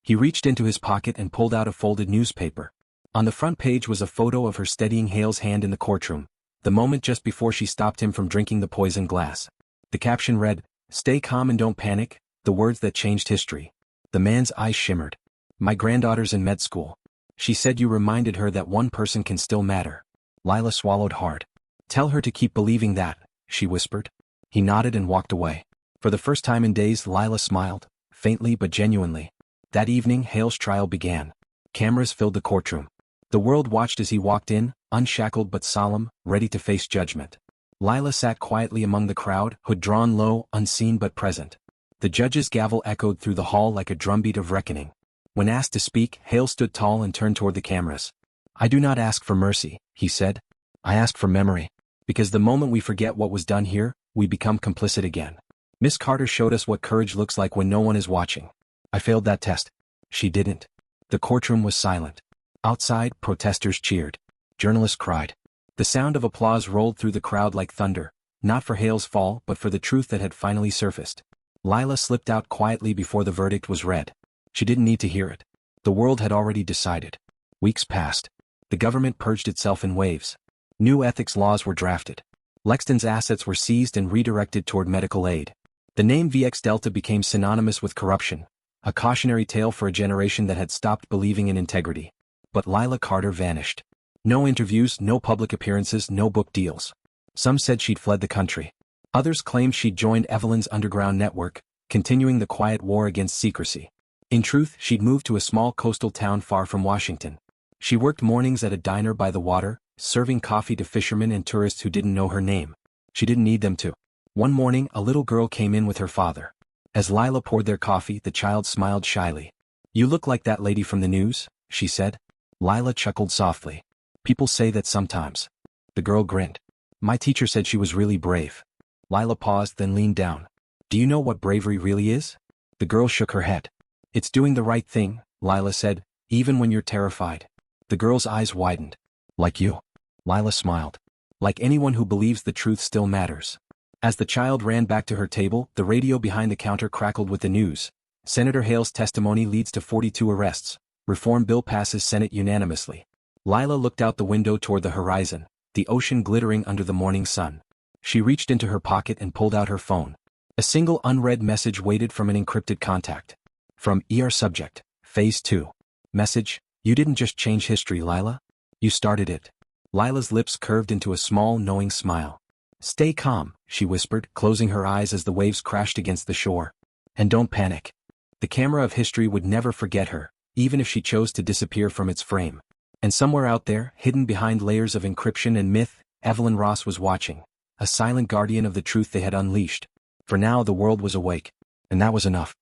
[SPEAKER 1] He reached into his pocket and pulled out a folded newspaper. On the front page was a photo of her steadying Hale's hand in the courtroom, the moment just before she stopped him from drinking the poisoned glass. The caption read, "Stay calm and don't panic," the words that changed history. The man's eyes shimmered. My granddaughter's in med school. She said you reminded her that one person can still matter. Lila swallowed hard. Tell her to keep believing that, she whispered. He nodded and walked away. For the first time in days, Lila smiled, faintly but genuinely. That evening, Hale's trial began. Cameras filled the courtroom. The world watched as he walked in, unshackled but solemn, ready to face judgment. Lila sat quietly among the crowd, hood drawn low, unseen but present. The judge's gavel echoed through the hall like a drumbeat of reckoning. When asked to speak, Hale stood tall and turned toward the cameras. I do not ask for mercy, he said. I ask for memory. Because the moment we forget what was done here, we become complicit again. Miss Carter showed us what courage looks like when no one is watching. I failed that test. She didn't. The courtroom was silent. Outside, protesters cheered. Journalists cried. The sound of applause rolled through the crowd like thunder, not for Hale's fall but for the truth that had finally surfaced. Lila slipped out quietly before the verdict was read. She didn't need to hear it. The world had already decided. Weeks passed. The government purged itself in waves. New ethics laws were drafted. Lexton's assets were seized and redirected toward medical aid. The name VX Delta became synonymous with corruption, a cautionary tale for a generation that had stopped believing in integrity. But Lila Carter vanished. No interviews, no public appearances, no book deals. Some said she'd fled the country. Others claimed she'd joined Evelyn's underground network, continuing the quiet war against secrecy. In truth, she'd moved to a small coastal town far from Washington. She worked mornings at a diner by the water, serving coffee to fishermen and tourists who didn't know her name. She didn't need them to. One morning, a little girl came in with her father. As Lila poured their coffee, the child smiled shyly. You look like that lady from the news, she said. Lila chuckled softly. People say that sometimes. The girl grinned. My teacher said she was really brave. Lila paused, then leaned down. Do you know what bravery really is? The girl shook her head. It's doing the right thing, Lila said, even when you're terrified. The girl's eyes widened. Like you. Lila smiled. Like anyone who believes the truth still matters. As the child ran back to her table, the radio behind the counter crackled with the news. Senator Hale's testimony leads to 42 arrests. Reform bill passes Senate unanimously. Lila looked out the window toward the horizon, the ocean glittering under the morning sun. She reached into her pocket and pulled out her phone. A single unread message waited from an encrypted contact. From ER subject, Phase 2. Message, you didn't just change history, Lila. You started it. Lila's lips curved into a small, knowing smile. Stay calm, she whispered, closing her eyes as the waves crashed against the shore. And don't panic. The camera of history would never forget her, even if she chose to disappear from its frame. And somewhere out there, hidden behind layers of encryption and myth, Evelyn Ross was watching, a silent guardian of the truth they had unleashed. For now the world was awake. And that was enough.